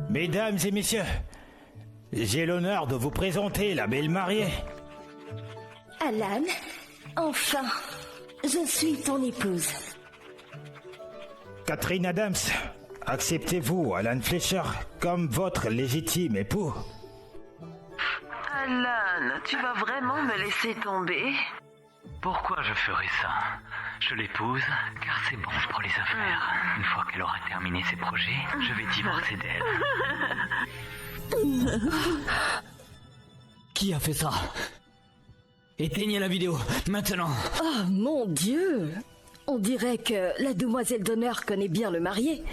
Mesdames et messieurs, j'ai l'honneur de vous présenter la belle mariée. Alan, enfin, je suis ton épouse. Catherine Adams, acceptez-vous Alan Fletcher comme votre légitime époux? Alan, tu vas vraiment me laisser tomber? Pourquoi je ferais ça? Je l'épouse car c'est bon pour les affaires. Une fois qu'elle aura terminé ses projets, je vais divorcer d'elle. Qui a fait ça? Éteignez la vidéo, maintenant. Oh mon Dieu! On dirait que la demoiselle d'honneur connaît bien le marié.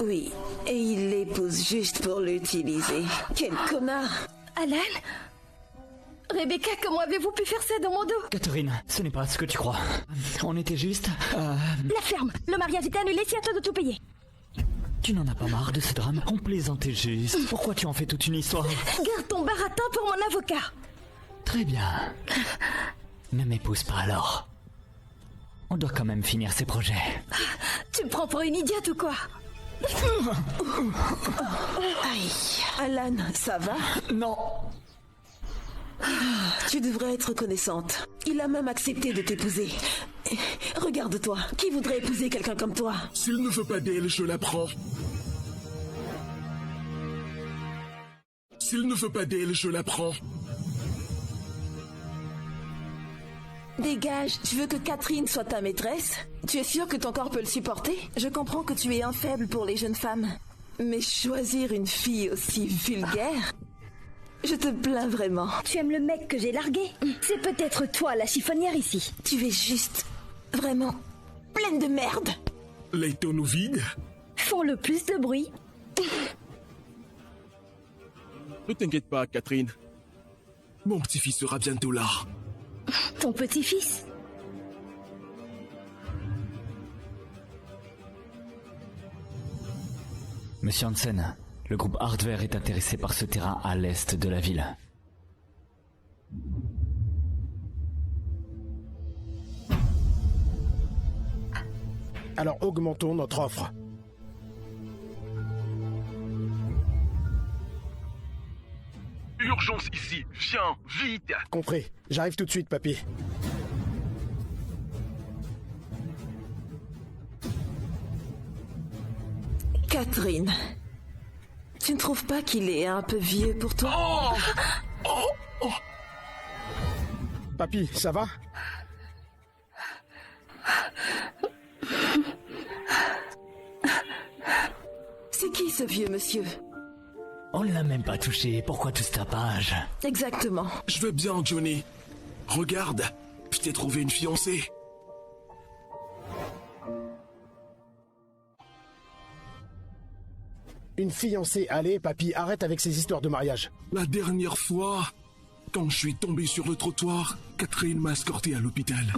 Oui, et il l'épouse juste pour l'utiliser. Quel connard! Alan? Rebecca, comment avez-vous pu faire ça dans mon dos? Catherine, ce n'est pas ce que tu crois. On était juste... La ferme! Le mariage est annulé, c'est à toi de tout payer. Tu n'en as pas marre de ce drame? On plaisantait juste. Pourquoi tu en fais toute une histoire? Garde ton baratin pour mon avocat. Très bien. Ne m'épouse pas alors. On doit quand même finir ces projets. Tu me prends pour une idiote ou quoi? Aïe. Alan, ça va? Non. Tu devrais être reconnaissante. Il a même accepté de t'épouser. Regarde-toi, qui voudrait épouser quelqu'un comme toi? S'il ne veut pas d'elle, je la prends. S'il ne veut pas d'elle, je la prends. Dégage, tu veux que Catherine soit ta maîtresse? Tu es sûr que ton corps peut le supporter? Je comprends que tu es un faible pour les jeunes femmes. Mais choisir une fille aussi vulgaire? Je te plains vraiment. Tu aimes le mec que j'ai largué? C'est peut-être toi la chiffonnière ici. Tu es juste... vraiment... pleine de merde. Les tonneaux vides? Font le plus de bruit. Ne t'inquiète pas, Catherine. Mon petit-fils sera bientôt là. Ton petit-fils? Monsieur Hansen, le groupe Hardware est intéressé par ce terrain à l'est de la ville. Alors augmentons notre offre. Urgence ici, viens, vite! Compris. J'arrive tout de suite, papy. Catherine, tu ne trouves pas qu'il est un peu vieux pour toi? Papy, ça va? C'est qui ce vieux monsieur? On ne l'a même pas touché, pourquoi tout ce tapage? Exactement. Je vais bien, Johnny. Regarde, je t'ai trouvé une fiancée. Une fiancée, allez, papy, arrête avec ces histoires de mariage. La dernière fois, quand je suis tombé sur le trottoir, Catherine m'a escorté à l'hôpital.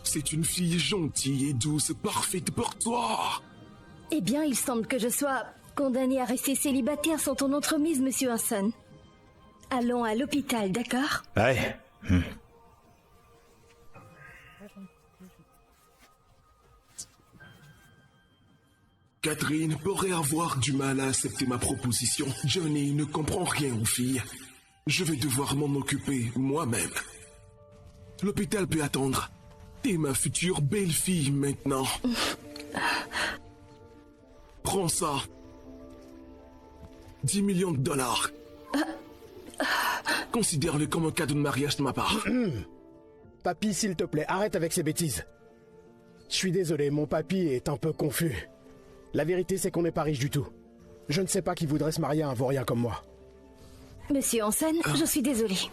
C'est une fille gentille et douce, parfaite pour toi. Eh bien, il semble que je sois condamnée à rester célibataire sans ton entremise, monsieur Hansen. Allons à l'hôpital, d'accord? Ouais. Catherine pourrait avoir du mal à accepter ma proposition. Johnny ne comprend rien aux filles. Je vais devoir m'en occuper moi-même. L'hôpital peut attendre. T'es ma future belle-fille maintenant. Prends ça. 10 millions de dollars. Considère-le comme un cadeau de mariage de ma part. Papy, s'il te plaît, arrête avec ces bêtises. Je suis désolé, mon papy est un peu confus. La vérité, c'est qu'on n'est pas riche du tout. Je ne sais pas qui voudrait se marier à un vaurien comme moi. Monsieur Hansen, je suis désolée.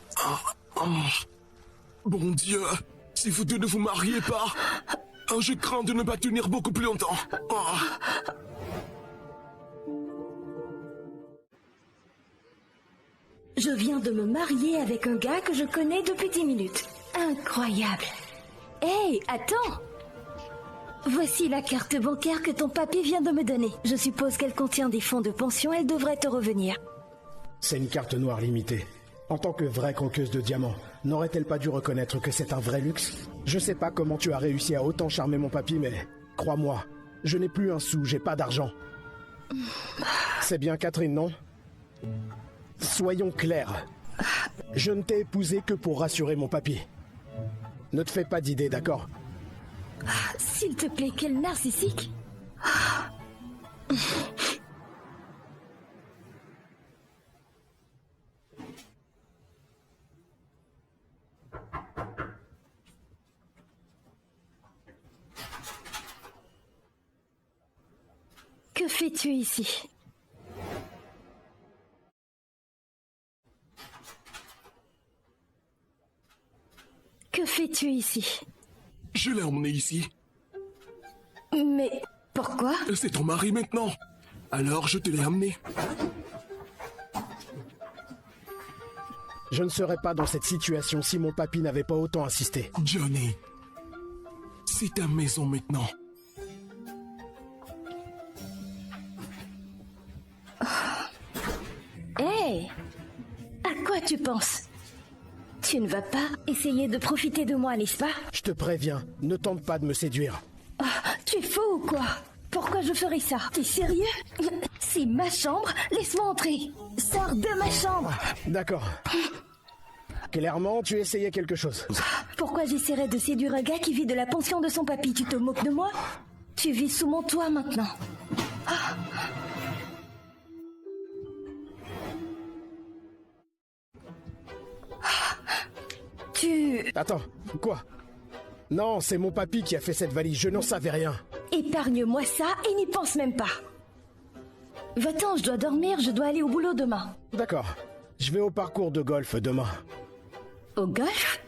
Bon Dieu, si vous deux ne vous mariez pas, je crains de ne pas tenir beaucoup plus longtemps. Je viens de me marier avec un gars que je connais depuis 10 minutes. Incroyable. Hey, attends! Voici la carte bancaire que ton papy vient de me donner. Je suppose qu'elle contient des fonds de pension, elle devrait te revenir. C'est une carte noire limitée. En tant que vraie croqueuse de diamants, n'aurait-elle pas dû reconnaître que c'est un vrai luxe? Je sais pas comment tu as réussi à autant charmer mon papy, mais crois-moi, je n'ai plus un sou, j'ai pas d'argent. C'est bien Catherine, non? Soyons clairs. Je ne t'ai épousé que pour rassurer mon papy. Ne te fais pas d'idées, d'accord? S'il te plaît, quel narcissique. Que fais-tu ici? Que fais-tu ici? Je l'ai emmené ici. Mais pourquoi? C'est ton mari maintenant. Alors je te l'ai amené. Je ne serais pas dans cette situation si mon papy n'avait pas autant insisté. Johnny, c'est ta maison maintenant. Hé! À quoi tu penses? Tu ne vas pas essayer de profiter de moi, n'est-ce pas? Je te préviens, ne tente pas de me séduire. Tu es fou ou quoi? Pourquoi je ferais ça? T'es sérieux? C'est ma chambre, laisse-moi entrer. Sors de ma chambre. D'accord. Clairement, tu essayais quelque chose. Pourquoi j'essaierais de séduire un gars qui vit de la pension de son papy? Tu te moques de moi? Tu vis sous mon toit maintenant. Attends, quoi? Non, c'est mon papy qui a fait cette valise, je n'en savais rien. Épargne-moi ça et n'y pense même pas. Va-t'en, je dois dormir, je dois aller au boulot demain. D'accord, je vais au parcours de golf demain. Au golf?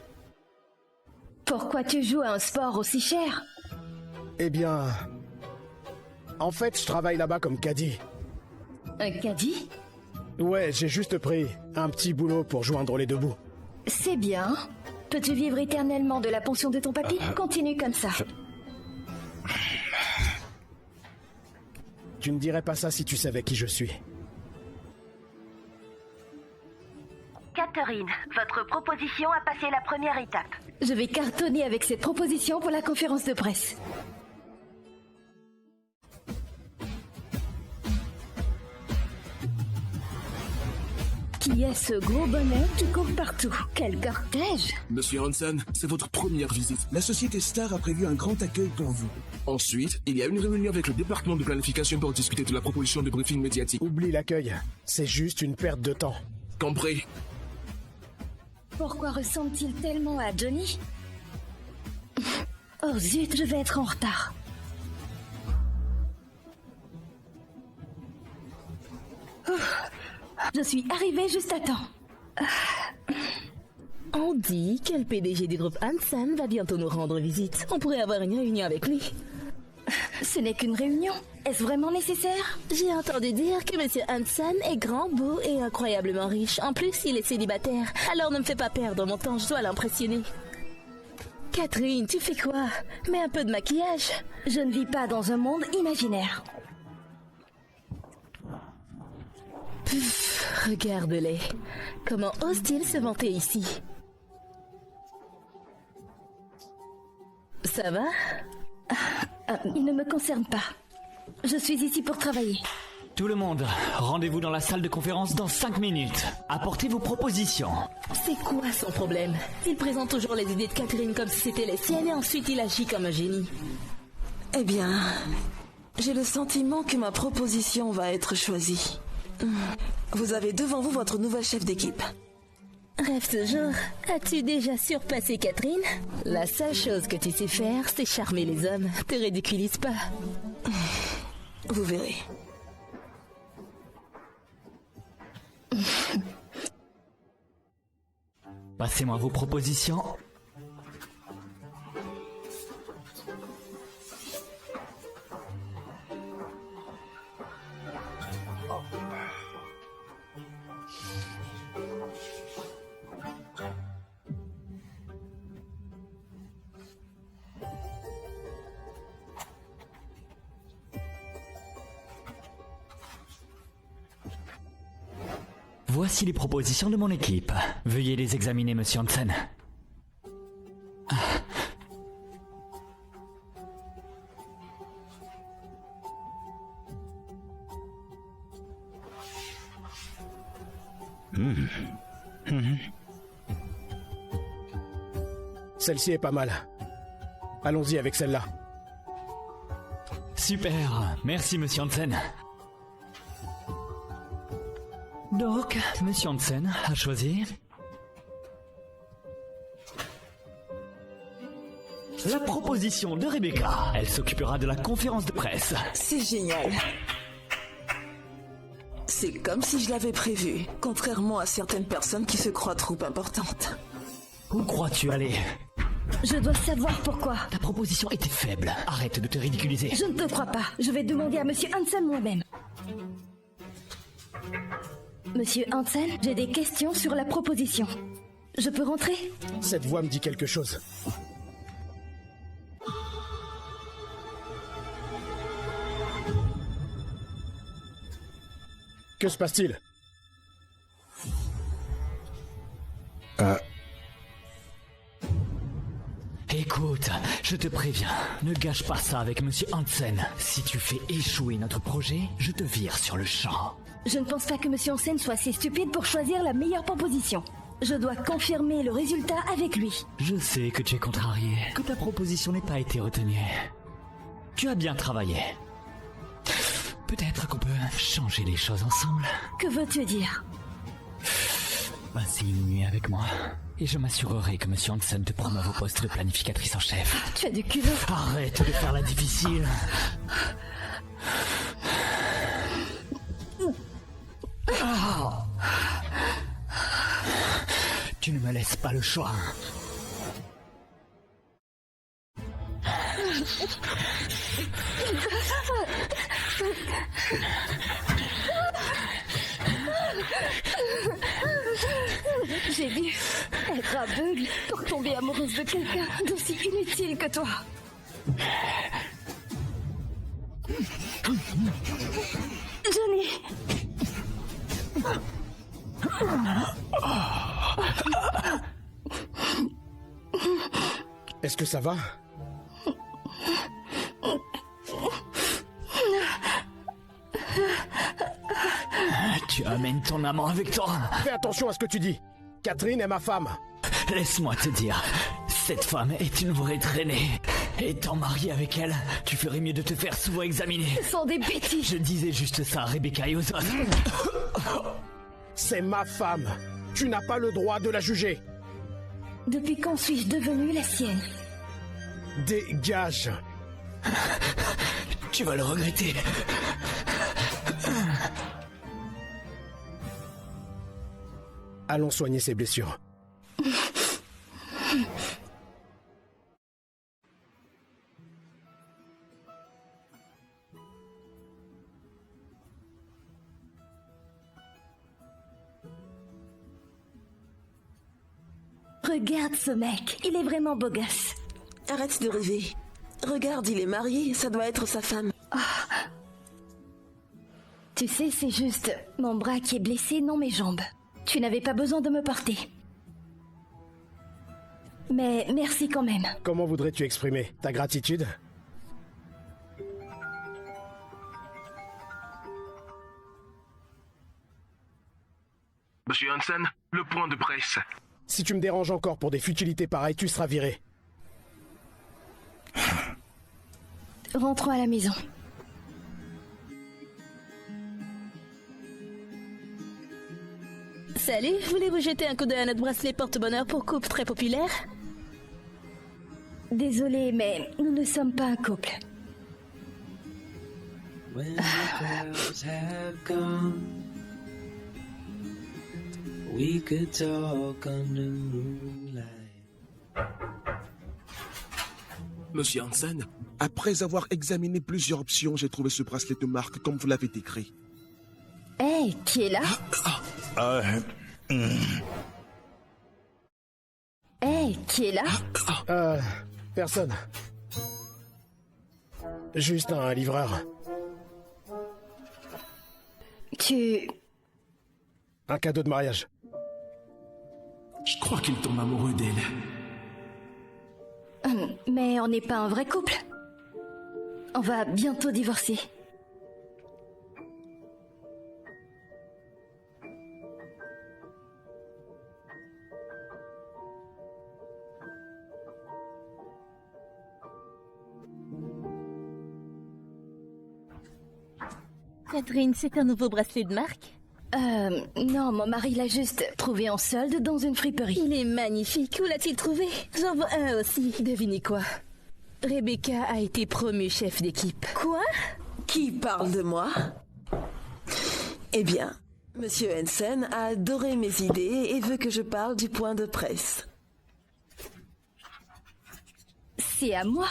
Pourquoi tu joues à un sport aussi cher? Eh bien... En fait, je travaille là-bas comme caddie. Un caddie? Ouais, j'ai juste pris un petit boulot pour joindre les deux bouts. C'est bien. Peux-tu vivre éternellement de la pension de ton papy? Continue comme ça. Tu ne dirais pas ça si tu savais qui je suis. Catherine, votre proposition a passé la première étape. Je vais cartonner avec cette proposition pour la conférence de presse. Qui est ce gros bonnet qui court partout? Quel cortège! Monsieur Hansen, c'est votre première visite. La société Star a prévu un grand accueil pour vous. Ensuite, il y a une réunion avec le département de planification pour discuter de la proposition de briefing médiatique. Oublie l'accueil, c'est juste une perte de temps. Compris? Pourquoi ressemble-t-il tellement à Johnny? Oh zut, je vais être en retard. Je suis arrivée juste à temps. On dit que le PDG du groupe Hansen va bientôt nous rendre visite. On pourrait avoir une réunion avec lui. Ce n'est qu'une réunion. Est-ce vraiment nécessaire? J'ai entendu dire que Monsieur Hansen est grand, beau et incroyablement riche. En plus, il est célibataire. Alors ne me fais pas perdre mon temps, je dois l'impressionner. Catherine, tu fais quoi? Mets un peu de maquillage. Je ne vis pas dans un monde imaginaire. Pff, regarde-les. Comment ose-t-il se vanter ici? Ça va? Il ne me concerne pas. Je suis ici pour travailler. Tout le monde, rendez-vous dans la salle de conférence dans 5 minutes. Apportez vos propositions. C'est quoi son problème? Il présente toujours les idées de Catherine comme si c'était les siennes et ensuite il agit comme un génie. Eh bien, j'ai le sentiment que ma proposition va être choisie. Vous avez devant vous votre nouvelle chef d'équipe. Rêve toujours. As-tu déjà surpassé Catherine? La seule chose que tu sais faire, c'est charmer les hommes. Te ridiculise pas. Vous verrez. Passez-moi vos propositions. Voici les propositions de mon équipe. Veuillez les examiner, monsieur Hansen. Celle-ci est pas mal. Allons-y avec celle-là. Super, merci Monsieur Hansen. Donc, Monsieur Hansen a choisi... la proposition de Rebecca. Elle s'occupera de la conférence de presse. C'est génial. C'est comme si je l'avais prévu, contrairement à certaines personnes qui se croient trop importantes. Où crois-tu aller? Je dois savoir pourquoi. Ta proposition était faible. Arrête de te ridiculiser. Je ne te crois pas. Je vais demander à Monsieur Hansen moi-même. Monsieur Hansen, j'ai des questions sur la proposition. Je peux rentrer? Cette voix me dit quelque chose. Que se passe-t-il? Écoute, je te préviens, ne gâche pas ça avec Monsieur Hansen. Si tu fais échouer notre projet, je te vire sur le champ. Je ne pense pas que Monsieur Hansen soit assez stupide pour choisir la meilleure proposition. Je dois confirmer le résultat avec lui. Je sais que tu es contrarié, que ta proposition n'ait pas été retenue. Tu as bien travaillé. Peut-être qu'on peut changer les choses ensemble. Que veux-tu dire? Passe une nuit avec moi, et je m'assurerai que Monsieur Hansen te promeuve au poste de planificatrice en chef. Tu as du culot. Arrête de faire la difficile. Oh. Tu ne me laisses pas le choix. J'ai dû être aveugle pour tomber amoureuse de quelqu'un d'aussi inutile que toi. Johnny! Est-ce que ça va? Tu amènes ton amant avec toi. Fais attention à ce que tu dis. Catherine est ma femme. Laisse-moi te dire, cette femme est une vraie traînée. Étant marié avec elle, tu ferais mieux de te faire souvent examiner. Ce sont des bêtises. Je disais juste ça à Rebecca et aux autres. C'est ma femme. Tu n'as pas le droit de la juger. Depuis quand suis-je devenue la sienne? Dégage. Tu vas le regretter. Allons soigner ses blessures. Regarde ce mec, il est vraiment beau gosse. Arrête de rêver. Regarde, il est marié, ça doit être sa femme. Oh. Tu sais, c'est juste mon bras qui est blessé, non mes jambes. Tu n'avais pas besoin de me porter. Mais merci quand même. Comment voudrais-tu exprimer ta gratitude? Monsieur Hansen, le point de presse. Si tu me déranges encore pour des futilités pareilles, tu seras viré. Rentrons à la maison. Salut, voulez-vous jeter un coup d'œil à notre bracelet porte-bonheur pour couple très populaire? Désolée, mais nous ne sommes pas un couple. When the clouds have gone, we could talk under moonlight. Monsieur Hansen, après avoir examiné plusieurs options, j'ai trouvé ce bracelet de marque comme vous l'avez décrit. Hey, qui est là? Hey, qui est là? Personne. Juste un livreur. Un cadeau de mariage. Je crois qu'il tombe amoureux d'elle. Mais on n'est pas un vrai couple. On va bientôt divorcer. Catherine, c'est un nouveau bracelet de marque? Non, mon mari l'a juste trouvé en solde dans une friperie. Il est magnifique. Où l'a-t-il trouvé? J'en veux un aussi. Devinez quoi? Rebecca a été promue chef d'équipe. Quoi? Qui parle de moi? Eh bien, Monsieur Hansen a adoré mes idées et veut que je parle du point de presse. C'est à moi.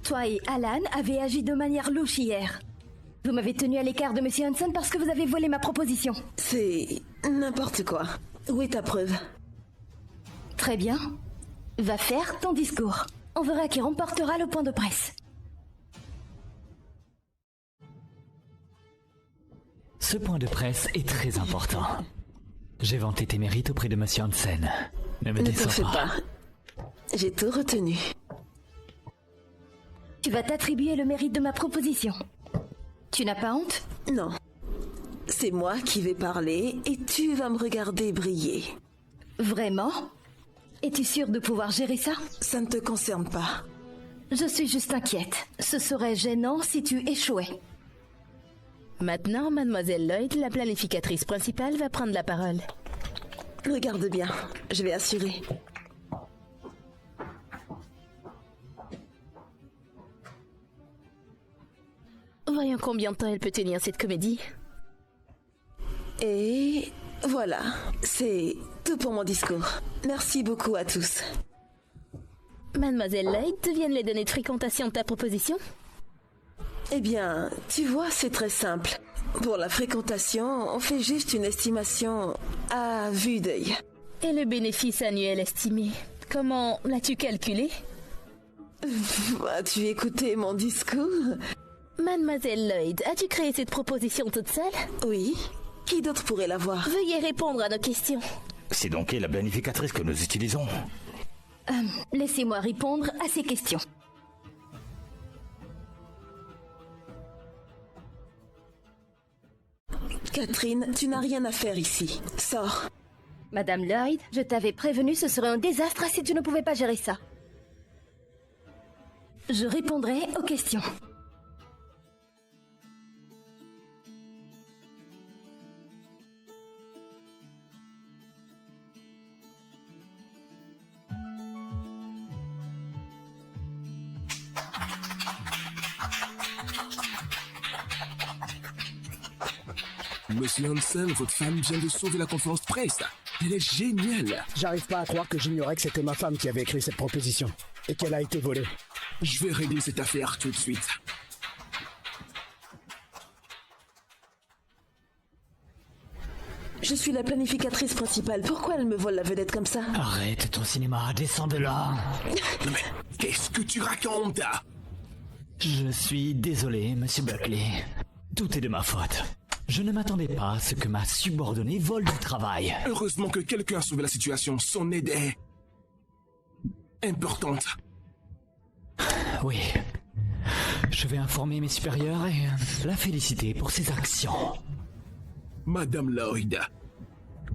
Toi et Alan avez agi de manière louche hier. Vous m'avez tenu à l'écart de Monsieur Hansen parce que vous avez volé ma proposition. C'est n'importe quoi. Où est ta preuve? Très bien. Va faire ton discours. On verra qui remportera le point de presse. Ce point de presse est très important. J'ai vanté tes mérites auprès de Monsieur Hansen. Ne me Ne t'en déçois fais pas. pas. J'ai tout retenu. Tu vas t'attribuer le mérite de ma proposition. Tu n'as pas honte? Non. C'est moi qui vais parler et tu vas me regarder briller. Vraiment? Es-tu sûre de pouvoir gérer ça? Ça ne te concerne pas. Je suis juste inquiète. Ce serait gênant si tu échouais. Maintenant, Mademoiselle Lloyd, la planificatrice principale, va prendre la parole. Regarde bien, je vais assurer. Voyons combien de temps elle peut tenir cette comédie. Et voilà, c'est tout pour mon discours. Merci beaucoup à tous. Mademoiselle Lloyd, deviennent les données de fréquentation de ta proposition? Eh bien, tu vois, c'est très simple. Pour la fréquentation, on fait juste une estimation à vue d'œil. Et le bénéfice annuel estimé, comment l'as-tu calculé? As-tu écouté mon discours? Mademoiselle Lloyd, as-tu créé cette proposition toute seule? Oui. Qui d'autre pourrait l'avoir? Veuillez répondre à nos questions. C'est donc elle la planificatrice que nous utilisons. Laissez-moi répondre à ces questions. Catherine, tu n'as rien à faire ici. Sors. Madame Lloyd, je t'avais prévenu, ce serait un désastre si tu ne pouvais pas gérer ça. Je répondrai aux questions. Monsieur Hansen, votre femme vient de sauver la conférence de presse. Elle est géniale. J'arrive pas à croire que j'ignorais que c'était ma femme qui avait écrit cette proposition et qu'elle a été volée. Je vais régler cette affaire tout de suite. Je suis la planificatrice principale. Pourquoi elle me vole la vedette comme ça? Arrête ton cinéma, descends de là. Mais qu'est-ce que tu racontes? Je suis désolé, Monsieur Buckley. Tout est de ma faute. Je ne m'attendais pas à ce que ma subordonnée vole du travail. Heureusement que quelqu'un a sauvé la situation. Son aide est importante. Oui. Je vais informer mes supérieurs et la féliciter pour ses actions. Madame Lloyd,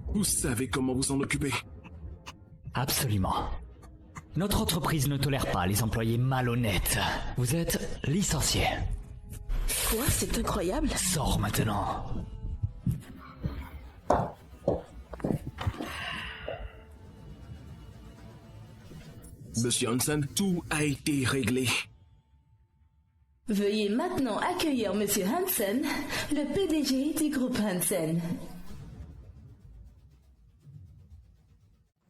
vous savez comment vous en occuper? Absolument. Notre entreprise ne tolère pas les employés malhonnêtes. Vous êtes licencié. Quoi? C'est incroyable. Sors maintenant. Monsieur Hansen, tout a été réglé. Veuillez maintenant accueillir Monsieur Hansen, le PDG du groupe Hansen.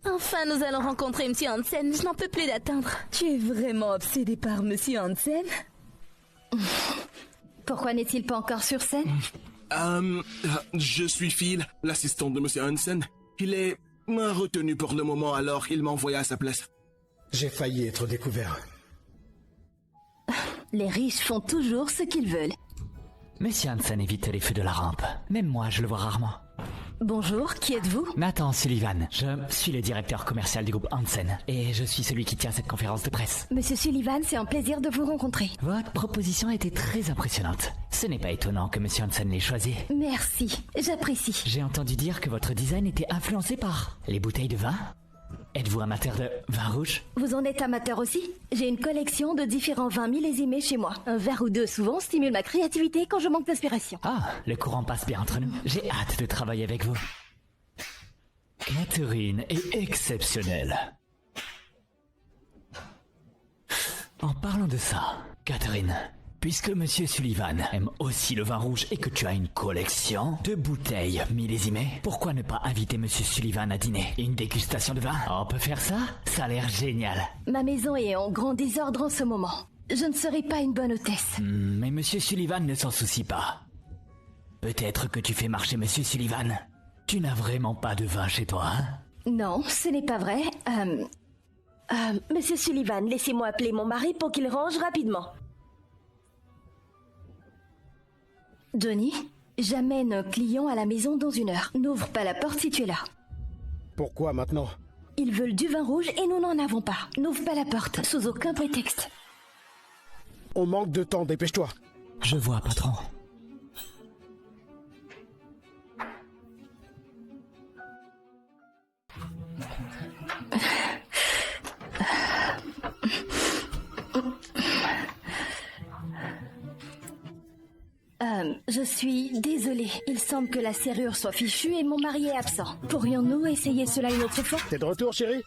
Enfin, nous allons rencontrer Monsieur Hansen. Je n'en peux plus d'attendre. Tu es vraiment obsédé par Monsieur Hansen? Pourquoi n'est-il pas encore sur scène? Je suis Phil, l'assistant de Monsieur Hansen. Il est retenu pour le moment, alors il m'a envoyé à sa place. J'ai failli être découvert. Les riches font toujours ce qu'ils veulent. Monsieur Hansen évite les feux de la rampe. Même moi, je le vois rarement. Bonjour, qui êtes-vous? Nathan Sullivan. Je suis le directeur commercial du groupe Hansen. Et je suis celui qui tient cette conférence de presse. Monsieur Sullivan, c'est un plaisir de vous rencontrer. Votre proposition a été très impressionnante. Ce n'est pas étonnant que Monsieur Hansen l'ait choisi. Merci, j'apprécie. J'ai entendu dire que votre design était influencé par les bouteilles de vin. Êtes-vous amateur de vin rouge? Vous en êtes amateur aussi? J'ai une collection de différents vins millésimés chez moi. Un verre ou deux souvent stimule ma créativité quand je manque d'inspiration. Ah, le courant passe bien entre nous. J'ai hâte de travailler avec vous. Catherine est exceptionnelle. En parlant de ça, Catherine, puisque Monsieur Sullivan aime aussi le vin rouge et que tu as une collection de bouteilles millésimées, pourquoi ne pas inviter Monsieur Sullivan à dîner? Une dégustation de vin? On peut faire ça? Ça a l'air génial. Ma maison est en grand désordre en ce moment. Je ne serai pas une bonne hôtesse. Mais Monsieur Sullivan ne s'en soucie pas. Peut-être que tu fais marcher Monsieur Sullivan. Tu n'as vraiment pas de vin chez toi, hein? Non, ce n'est pas vrai. Monsieur Sullivan, laissez-moi appeler mon mari pour qu'il range rapidement. Johnny, j'amène un client à la maison dans 1 heure. N'ouvre pas la porte si tu es là. Pourquoi maintenant? Ils veulent du vin rouge et nous n'en avons pas. N'ouvre pas la porte, sous aucun prétexte. On manque de temps, dépêche-toi. Je vois, patron. Je suis désolée. Il semble que la serrure soit fichue et mon mari est absent. Pourrions-nous essayer cela une autre fois? T'es de retour, chérie?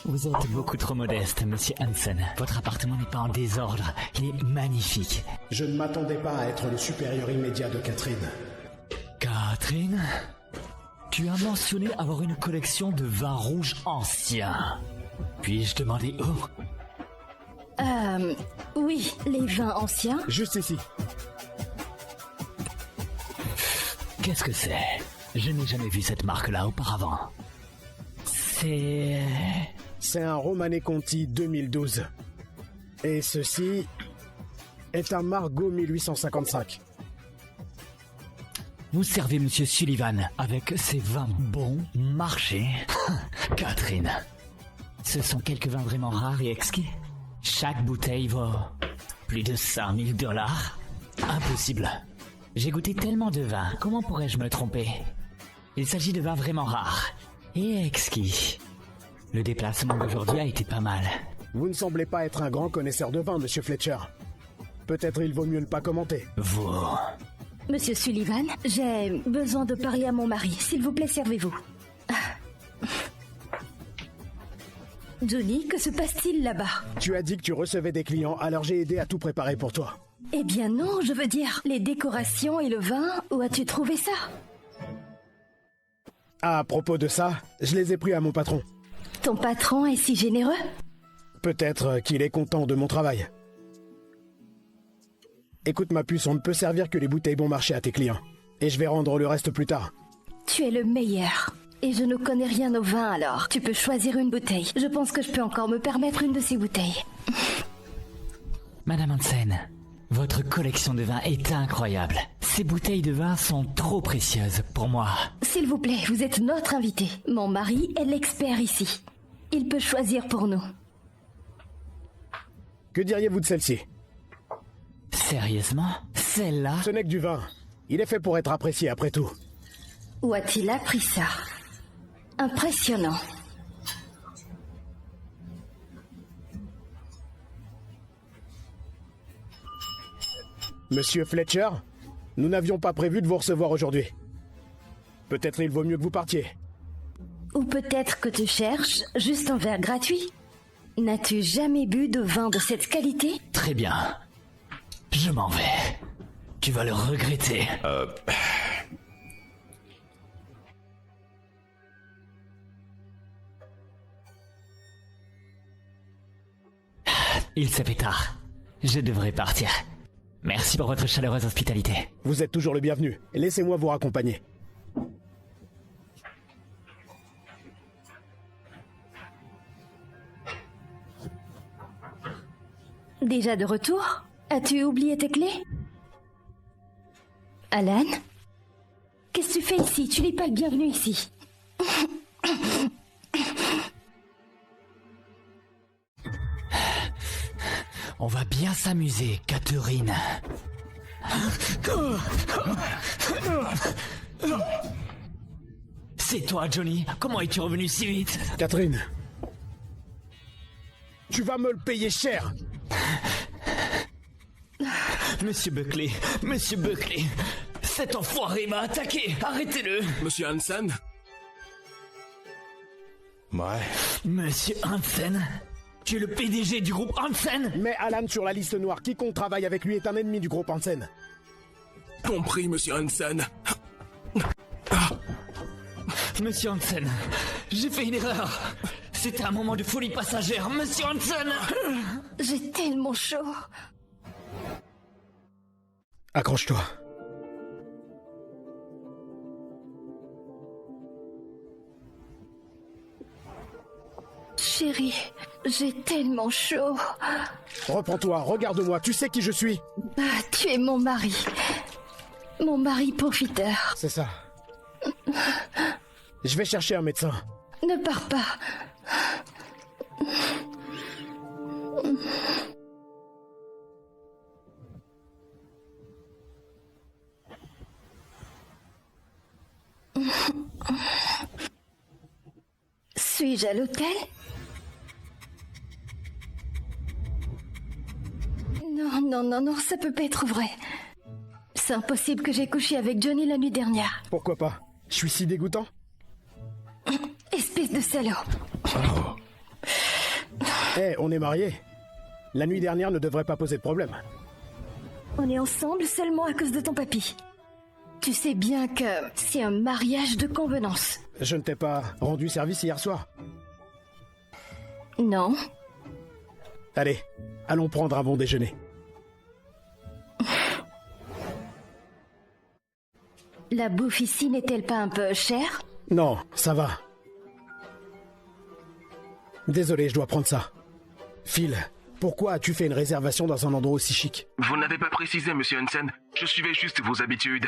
Vous êtes beaucoup trop modeste, Monsieur Hansen. Votre appartement n'est pas en désordre. Il est magnifique. Je ne m'attendais pas à être le supérieur immédiat de Catherine. Catherine? Tu as mentionné avoir une collection de vins rouges anciens. Puis-je demander où? Oui, les vins anciens. Juste ici. Qu'est-ce que c'est? Je n'ai jamais vu cette marque-là auparavant. C'est un Romanée Conti 2012. Et ceci est un Margaux 1855. Vous servez Monsieur Sullivan avec ces vins bon marché? Catherine, ce sont quelques vins vraiment rares et exquis. Chaque bouteille vaut plus de $5,000. Impossible. J'ai goûté tellement de vins, comment pourrais-je me tromper? Il s'agit de vins vraiment rares et exquis. Le déplacement d'aujourd'hui a été pas mal. Vous ne semblez pas être un grand connaisseur de vin, Monsieur Fletcher. Peut-être il vaut mieux ne pas commenter. Vous... Monsieur Sullivan, j'ai besoin de parler à mon mari. S'il vous plaît, servez-vous. Johnny, que se passe-t-il là-bas? Tu as dit que tu recevais des clients, alors j'ai aidé à tout préparer pour toi. Eh bien non, je veux dire, les décorations et le vin, où as-tu trouvé ça? À propos de ça, je les ai pris à mon patron. Ton patron est si généreux? Peut-être qu'il est content de mon travail. Écoute ma puce, on ne peut servir que les bouteilles bon marché à tes clients. Et je vais rendre le reste plus tard. Tu es le meilleur. Et je ne connais rien au vin alors. Tu peux choisir une bouteille. Je pense que je peux encore me permettre une de ces bouteilles. Madame Hansen, votre collection de vins est incroyable. Ces bouteilles de vin sont trop précieuses pour moi. S'il vous plaît, vous êtes notre invité. Mon mari est l'expert ici. Il peut choisir pour nous. Que diriez-vous de celle-ci? Sérieusement? Celle-là? Ce n'est que du vin. Il est fait pour être apprécié après tout. Où a-t-il appris ça? Impressionnant. Monsieur Fletcher, nous n'avions pas prévu de vous recevoir aujourd'hui. Peut-être il vaut mieux que vous partiez. Ou peut-être que tu cherches juste un verre gratuit. N'as-tu jamais bu de vin de cette qualité? Très bien. Je m'en vais. Tu vas le regretter. Il se fait tard. Je devrais partir. Merci pour votre chaleureuse hospitalité. Vous êtes toujours le bienvenu. Laissez-moi vous raccompagner. Déjà de retour? As-tu oublié tes clés? Alan? Qu'est-ce que tu fais ici? Tu n'es pas le bienvenu ici. On va bien s'amuser, Catherine. C'est toi, Johnny. Comment es-tu revenu si vite? Catherine, tu vas me le payer cher. Monsieur Buckley, cet enfoiré m'a attaqué. Arrêtez-le. Monsieur Hansen? Ouais. Monsieur Hansen? Tu es le PDG du groupe Hansen? Mets Alan sur la liste noire. Quiconque travaille avec lui est un ennemi du groupe Hansen. Compris, monsieur Hansen. Monsieur Hansen, j'ai fait une erreur. C'était un moment de folie passagère, Monsieur Hansen. J'ai tellement chaud. Accroche-toi. Chérie, j'ai tellement chaud. Reprends-toi, regarde-moi, tu sais qui je suis. Ah, tu es mon mari. Mon mari profiteur. C'est ça. Je vais chercher un médecin. Ne pars pas. Suis-je à l'hôtel? Non, ça peut pas être vrai. C'est impossible que j'ai couché avec Johnny la nuit dernière. Pourquoi pas? Je suis si dégoûtant? Espèce de salaud. On est mariés. La nuit dernière ne devrait pas poser de problème. On est ensemble seulement à cause de ton papy. Tu sais bien que c'est un mariage de convenance. Je ne t'ai pas rendu service hier soir. Non. Allez, allons prendre un bon déjeuner. La bouffe ici n'est-elle pas un peu chère? Non, ça va. Désolé, je dois prendre ça. Phil, pourquoi as-tu fait une réservation dans un endroit aussi chic? Vous n'avez pas précisé, monsieur Hansen. Je suivais juste vos habitudes.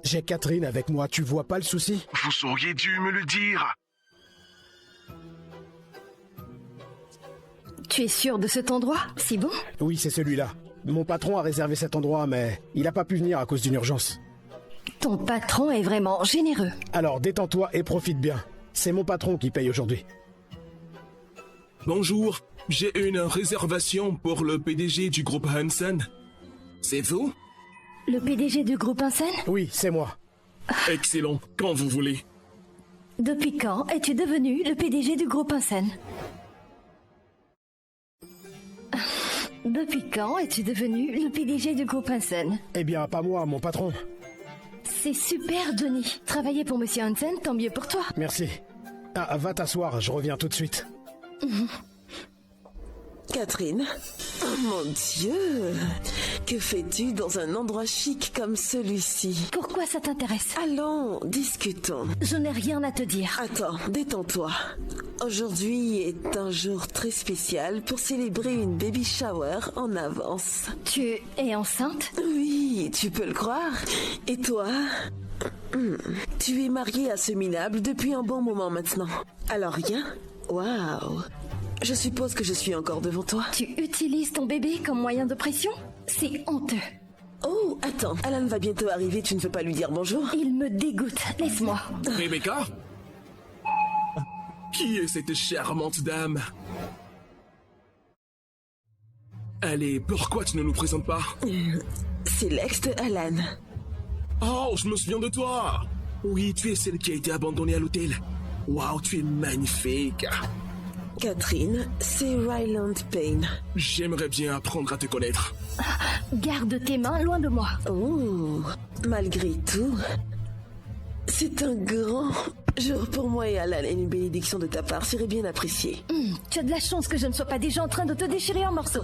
J'ai Catherine avec moi, tu vois pas le souci? Vous auriez dû me le dire. Tu es sûr de cet endroit? C'est bon? Oui, c'est celui-là. Mon patron a réservé cet endroit, mais il n'a pas pu venir à cause d'une urgence. Ton patron est vraiment généreux. Alors détends-toi et profite bien. C'est mon patron qui paye aujourd'hui. Bonjour, j'ai une réservation pour le PDG du groupe Hansen. C'est vous? Le PDG du groupe Hansen? Oui, c'est moi. Excellent, quand vous voulez. Depuis quand es-tu devenu le PDG du groupe Hansen? Depuis quand es-tu devenu le PDG du groupe Hansen? Eh bien, pas moi, mon patron. C'est super, Johnny. Travailler pour Monsieur Hansen, tant mieux pour toi. Merci. Ah, va t'asseoir, je reviens tout de suite. Catherine, oh mon Dieu, que fais-tu dans un endroit chic comme celui-ci? Pourquoi ça t'intéresse? Allons, discutons. Je n'ai rien à te dire. Attends, détends-toi. Aujourd'hui est un jour très spécial pour célébrer une baby shower en avance. Tu es enceinte? Oui, tu peux le croire. Et toi? Tu es mariée à ce minable depuis un bon moment maintenant. Alors rien? Waouh! Je suppose que je suis encore devant toi. Tu utilises ton bébé comme moyen de pression? C'est honteux. Oh, attends, Alan va bientôt arriver, tu ne veux pas lui dire bonjour? Il me dégoûte, laisse-moi. Rebecca? Qui est cette charmante dame? Allez, pourquoi tu ne nous présentes pas? C'est l'ex de Alan. Oh, je me souviens de toi! Oui, tu es celle qui a été abandonnée à l'hôtel. Waouh, tu es magnifique! Catherine, c'est Ryland Payne. J'aimerais bien apprendre à te connaître. Garde tes mains loin de moi. Oh, malgré tout, c'est un grand jour pour moi et Alan, et une bénédiction de ta part serait bien appréciée. Tu as de la chance que je ne sois pas déjà en train de te déchirer en morceaux.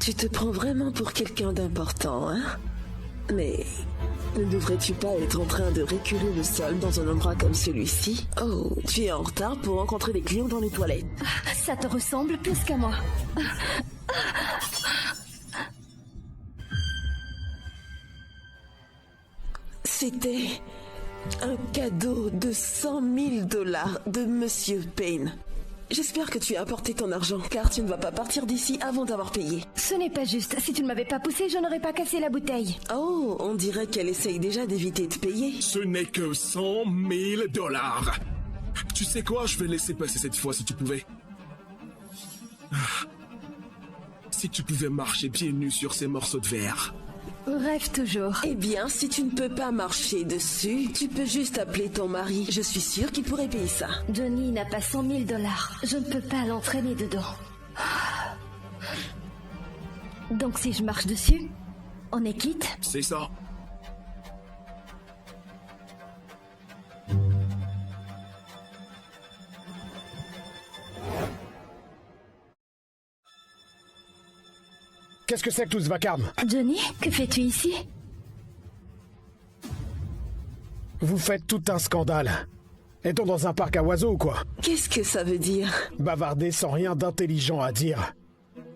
Tu te prends vraiment pour quelqu'un d'important, hein? Mais ne devrais-tu pas être en train de reculer le sol dans un endroit comme celui-ci? Oh, tu es en retard pour rencontrer des clients dans les toilettes. Ça te ressemble plus qu'à moi. C'était un cadeau de $100 000 de Monsieur Payne. J'espère que tu as apporté ton argent, car tu ne vas pas partir d'ici avant d'avoir payé. Ce n'est pas juste. Si tu ne m'avais pas poussé, je n'aurais pas cassé la bouteille. Oh, on dirait qu'elle essaye déjà d'éviter de payer. Ce n'est que 100 000 $. Tu sais quoi, je vais laisser passer cette fois si tu pouvais. Si tu pouvais marcher pieds nus sur ces morceaux de verre. Rêve toujours. Eh bien, si tu ne peux pas marcher dessus, tu peux juste appeler ton mari. Je suis sûre qu'il pourrait payer ça. Johnny n'a pas 100 000 $. Je ne peux pas l'entraîner dedans. Donc si je marche dessus, on est quitte? C'est ça. Qu'est-ce que c'est que tout ce vacarme? Johnny, que fais-tu ici? Vous faites tout un scandale. Est-on dans un parc à oiseaux ou quoi? Qu'est-ce que ça veut dire? Bavarder sans rien d'intelligent à dire.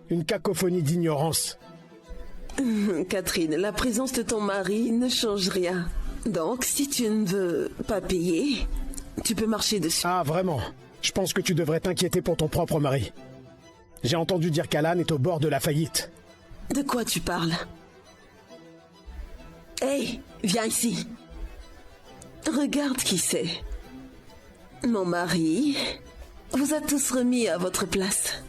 Une cacophonie d'ignorance. Catherine, la présence de ton mari ne change rien. Donc, si tu ne veux pas payer, tu peux marcher dessus. Ah, vraiment? Je pense que tu devrais t'inquiéter pour ton propre mari. J'ai entendu dire qu'Alan est au bord de la faillite. De quoi tu parles? Hey, viens ici. Regarde qui c'est. Mon mari vous a tous remis à votre place.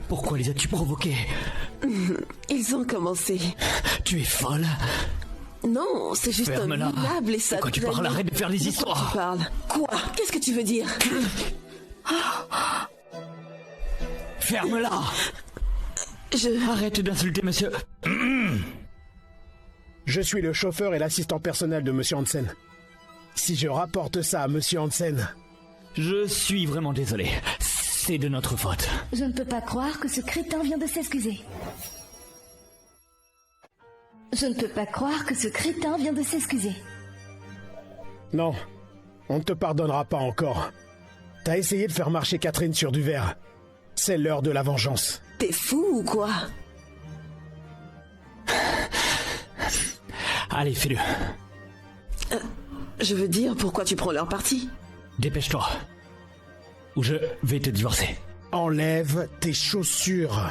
Pourquoi les as-tu provoqués? Ils ont commencé. Tu es folle? Non, c'est juste un minable et ça... Quand tu parles, arrête de faire des histoires. Tu parles. Quoi? Qu'est-ce que tu veux dire? Ferme-la! Arrête d'insulter, monsieur. Je suis le chauffeur et l'assistant personnel de Monsieur Hansen. Si je rapporte ça à Monsieur Hansen... Je suis vraiment désolé. C'est de notre faute. Je ne peux pas croire que ce crétin vient de s'excuser. Je ne peux pas croire que ce crétin vient de s'excuser. Non, on ne te pardonnera pas encore. T'as essayé de faire marcher Catherine sur du verre. C'est l'heure de la vengeance. T'es fou ou quoi? Allez, fais-le. Je veux dire, pourquoi tu prends leur parti? Dépêche-toi. Ou je vais te divorcer. Enlève tes chaussures.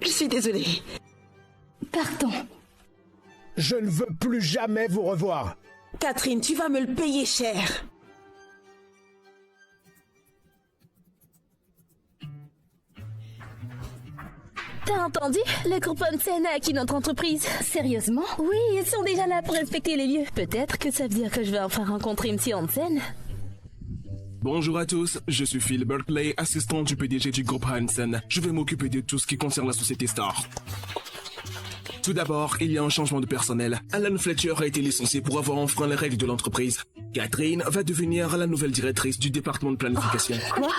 Je suis désolée. Partons. Je ne veux plus jamais vous revoir. Catherine, tu vas me le payer cher. T'as entendu? Le groupe Hansen a acquis notre entreprise. Sérieusement? Oui, ils sont déjà là pour respecter les lieux. Peut-être que ça veut dire que je vais enfin rencontrer M. Hansen. Bonjour à tous, je suis Phil Berkeley, assistant du PDG du groupe Hansen. Je vais m'occuper de tout ce qui concerne la société Star. Tout d'abord, il y a un changement de personnel. Alan Fletcher a été licencié pour avoir enfreint les règles de l'entreprise. Catherine va devenir la nouvelle directrice du département de planification. Quoi?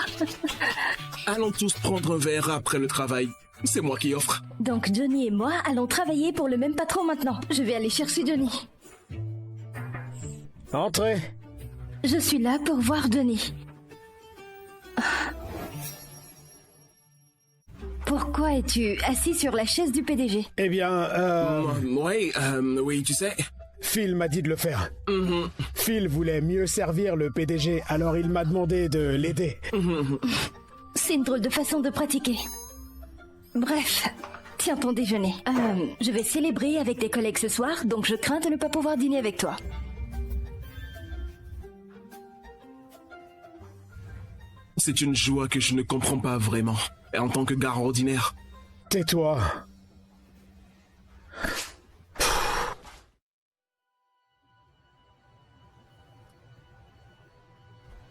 Allons tous prendre un verre après le travail. C'est moi qui offre. Donc Johnny et moi allons travailler pour le même patron maintenant. Je vais aller chercher Johnny. Entrez. Je suis là pour voir Johnny. Pourquoi es-tu assis sur la chaise du PDG? Eh bien, oui, tu sais... Phil m'a dit de le faire. Phil voulait mieux servir le PDG, alors il m'a demandé de l'aider. C'est une drôle de façon de pratiquer. Bref, tiens ton déjeuner. Je vais célébrer avec des collègues ce soir, donc je crains de ne pas pouvoir dîner avec toi. C'est une joie que je ne comprends pas vraiment. Et en tant que gars ordinaire... Tais-toi.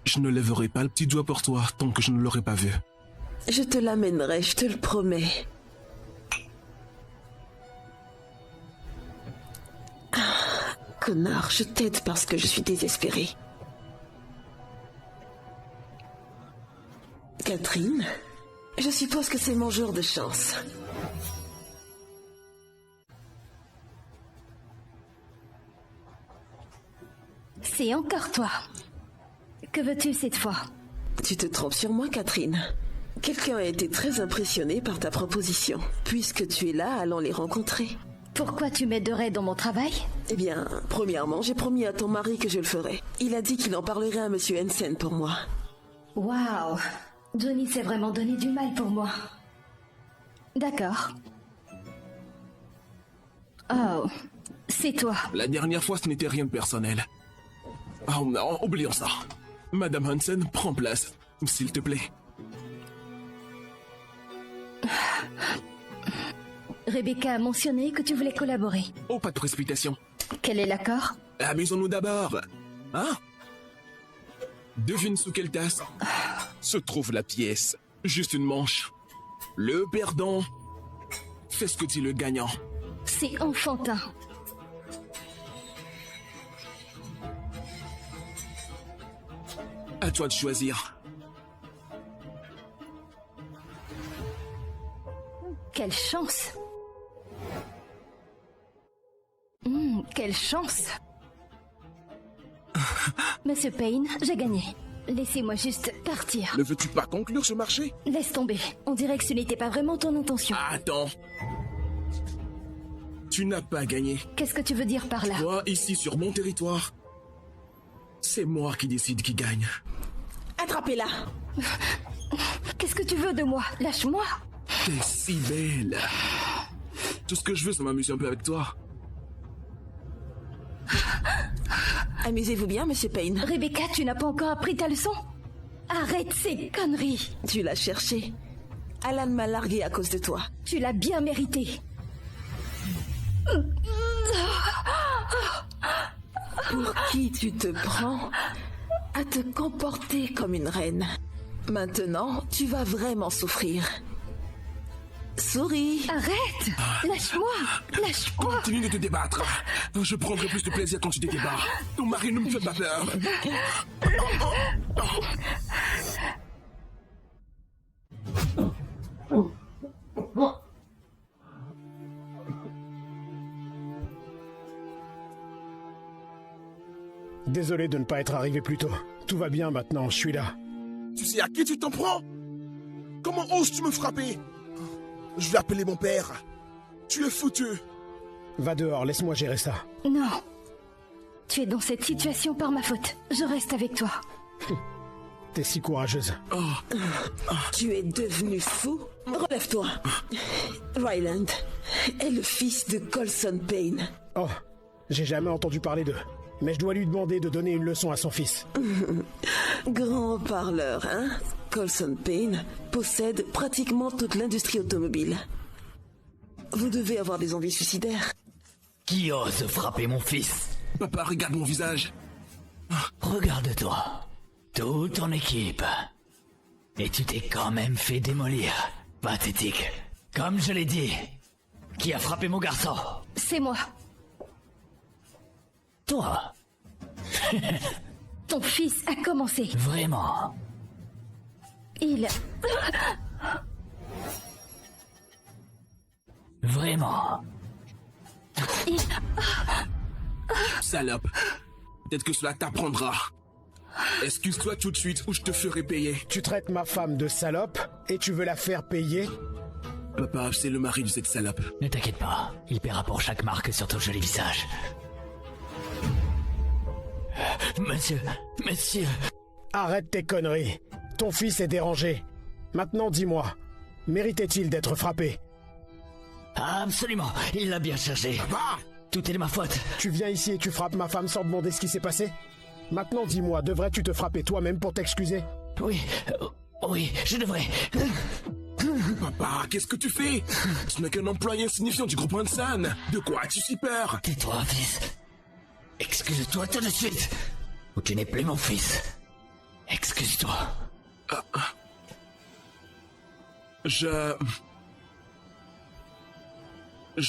Je ne lèverai pas le petit doigt pour toi tant que je ne l'aurai pas vu. Je te l'amènerai, je te le promets. Connard, je t'aide parce que je suis désespérée. Catherine, je suppose que c'est mon jour de chance. C'est encore toi. Que veux-tu cette fois? Tu te trompes sur moi, Catherine. Quelqu'un a été très impressionné par ta proposition. Puisque tu es là, allons les rencontrer. Pourquoi tu m'aiderais dans mon travail? Eh bien, premièrement, j'ai promis à ton mari que je le ferais. Il a dit qu'il en parlerait à Monsieur Hansen pour moi. Waouh, Johnny s'est vraiment donné du mal pour moi. D'accord. Oh, c'est toi. La dernière fois, ce n'était rien de personnel. Oh non, oublions ça. Madame Hansen, prends place, s'il te plaît. Rebecca a mentionné que tu voulais collaborer. Oh, pas de précipitation. Quel est l'accord? Amusons-nous d'abord. Hein? Devine sous quelle tasse se trouve la pièce. Juste une manche. Le perdant fait ce que dit le gagnant. C'est enfantin. À toi de choisir. Quelle chance! Quelle chance! Monsieur Payne, j'ai gagné. Laissez-moi juste partir. Ne veux-tu pas conclure ce marché? Laisse tomber. On dirait que ce n'était pas vraiment ton intention. Attends. Tu n'as pas gagné. Qu'est-ce que tu veux dire par là? Toi, ici, sur mon territoire, c'est moi qui décide qui gagne. Attrapez-la! Qu'est-ce que tu veux de moi? Lâche-moi! T'es si belle. Tout ce que je veux, c'est m'amuser un peu avec toi. Amusez-vous bien, Monsieur Payne. Rebecca, tu n'as pas encore appris ta leçon? Arrête ces conneries! Tu l'as cherché. Alan m'a largué à cause de toi. Tu l'as bien mérité. Pour qui tu te prends à te comporter comme une reine? Maintenant, tu vas vraiment souffrir. Souris. Arrête! Lâche-moi! Lâche-moi! Continue de te débattre. Je prendrai plus de plaisir quand tu te débats. Ton mari ne me fait pas peur. Désolé de ne pas être arrivé plus tôt. Tout va bien maintenant, je suis là. Tu sais à qui tu t'en prends? Comment oses-tu me frapper? Je vais appeler mon père. Tu es foutu. Va dehors, laisse-moi gérer ça. Non. Tu es dans cette situation par ma faute. Je reste avec toi. T'es si courageuse. Tu es devenu fou? Relève-toi. Ryland est le fils de Colson Payne. Oh, j'ai jamais entendu parler d'eux. Mais je dois lui demander de donner une leçon à son fils. Grand parleur, hein? Colson Payne possède pratiquement toute l'industrie automobile. Vous devez avoir des envies suicidaires. Qui ose frapper mon fils? Papa, regarde mon visage. Regarde-toi. Toute ton équipe. Et tu t'es quand même fait démolir. Pathétique. Comme je l'ai dit. Qui a frappé mon garçon? C'est moi. Toi. Ton fils a commencé. Vraiment? Il... Vraiment? Il... Salope. Peut-être que cela t'apprendra. Excuse-toi tout de suite ou je te ferai payer. Tu traites ma femme de salope et tu veux la faire payer? Papa, c'est le mari de cette salope. Ne t'inquiète pas, il paiera pour chaque marque sur ton joli visage. Monsieur... Arrête tes conneries. Ton fils est dérangé. Maintenant dis-moi, méritait-il d'être frappé? Absolument, il l'a bien chargé. Papa! Tout est de ma faute. Tu viens ici et tu frappes ma femme sans demander ce qui s'est passé? Maintenant dis-moi, devrais-tu te frapper toi-même pour t'excuser? Oui, je devrais. Papa, qu'est-ce que tu fais? Ce n'est qu'un employé insignifiant du groupe Hansen. De quoi as-tu si peur? Tais-toi, fils. Excuse-toi tout de suite, ou tu n'es plus mon fils. Excuse-toi. Je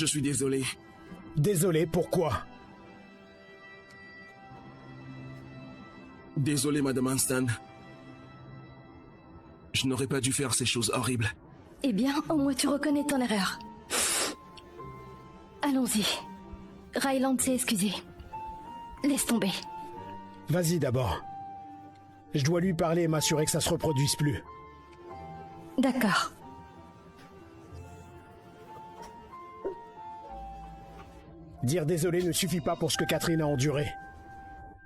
suis désolé. Désolé, pourquoi? Désolé, Madame Hansen. Je n'aurais pas dû faire ces choses horribles. Eh bien, au moins tu reconnais ton erreur. Allons-y. Ryland s'est excusé. Laisse tomber. Vas-y d'abord. Je dois lui parler et m'assurer que ça se reproduise plus. D'accord. Dire désolé ne suffit pas pour ce que Catherine a enduré.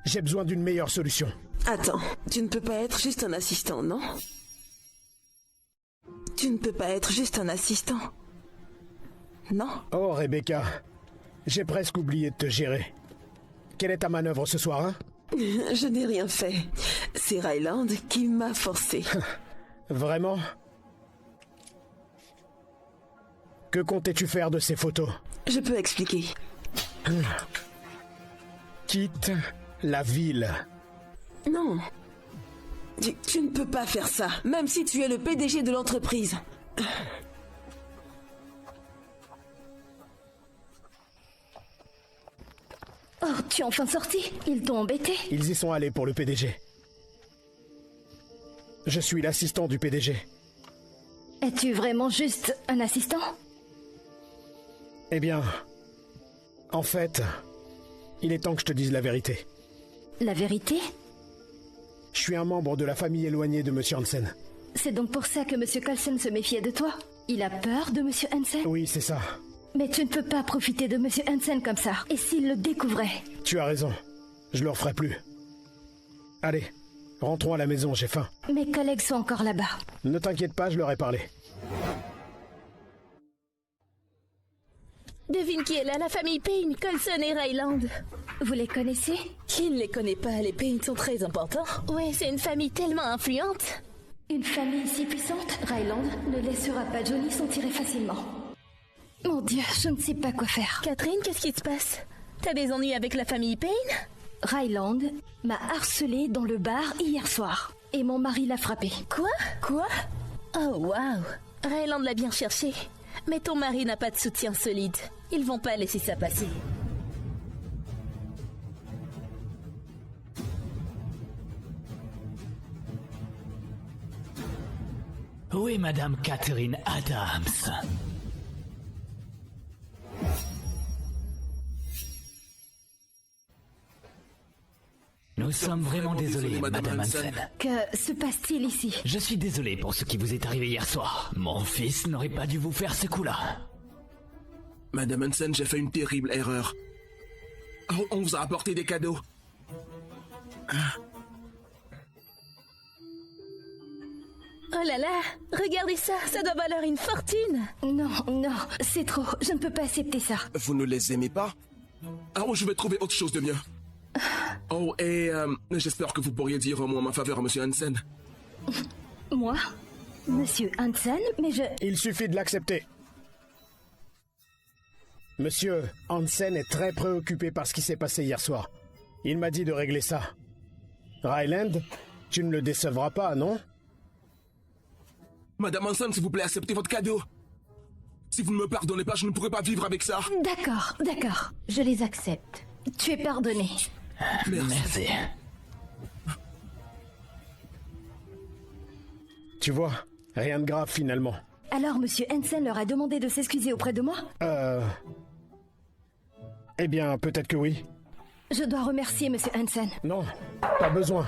J'ai besoin d'une meilleure solution. Attends, tu ne peux pas être juste un assistant, non? Tu ne peux pas être juste un assistant. Non? Oh, Rebecca. J'ai presque oublié de te gérer. Quelle est ta manœuvre ce soir, hein? Je n'ai rien fait. C'est Ryland qui m'a forcé. Vraiment? Que comptais-tu faire de ces photos? Je peux expliquer. Quitte la ville. Non. Tu ne peux pas faire ça, même si tu es le PDG de l'entreprise. Oh, tu es enfin sorti? Ils t'ont embêté? Ils y sont allés pour le PDG. Je suis l'assistant du PDG. Es-tu vraiment juste un assistant? Eh bien, en fait, il est temps que je te dise la vérité. La vérité? Je suis un membre de la famille éloignée de Monsieur Hansen. C'est donc pour ça que Monsieur Coulson se méfiait de toi? Il a peur de Monsieur Hansen? Oui, c'est ça. Mais tu ne peux pas profiter de Monsieur Hansen comme ça. Et s'il le découvrait? Tu as raison. Je le referai plus. Allez, rentrons à la maison, j'ai faim. Mes collègues sont encore là-bas. Ne t'inquiète pas, je leur ai parlé. Devine qui est là, la famille Payne, Coulson et Ryland. Vous les connaissez? Qui ne les connaît pas? Les Payne sont très importants. Ouais, c'est une famille tellement influente. Une famille si puissante, Ryland ne laissera pas Johnny s'en tirer facilement. Mon Dieu, je ne sais pas quoi faire. Catherine, qu'est-ce qui se passe? T'as des ennuis avec la famille Payne? Ryland m'a harcelée dans le bar hier soir. Et mon mari l'a frappé. Quoi? Oh, waouh. Ryland l'a bien cherché. Mais ton mari n'a pas de soutien solide. Ils vont pas laisser ça passer. Où est Madame Catherine Adams? Nous sommes vraiment désolés, Madame Hansen. Que se passe-t-il ici? Je suis désolé pour ce qui vous est arrivé hier soir. Mon fils n'aurait pas dû vous faire ce coup-là. Madame Hansen, j'ai fait une terrible erreur. On vous a apporté des cadeaux. Oh là là, regardez ça, ça doit valoir une fortune. Non, c'est trop, je ne peux pas accepter ça. Vous ne les aimez pas? Oh, je vais trouver autre chose de mieux. Oh, et j'espère que vous pourriez dire un mot en ma faveur à Monsieur Hansen. Moi? Monsieur Hansen? Mais je... Il suffit de l'accepter. Monsieur Hansen est très préoccupé par ce qui s'est passé hier soir. Il m'a dit de régler ça. Ryland, tu ne le décevras pas, non? Madame Hansen, s'il vous plaît, acceptez votre cadeau. Si vous ne me pardonnez pas, je ne pourrai pas vivre avec ça. D'accord. Je les accepte. Tu es pardonné. Merci. Tu vois, rien de grave finalement. Alors, Monsieur Hansen leur a demandé de s'excuser auprès de moi? Eh bien, peut-être que oui. Je dois remercier Monsieur Hansen. Non, pas besoin.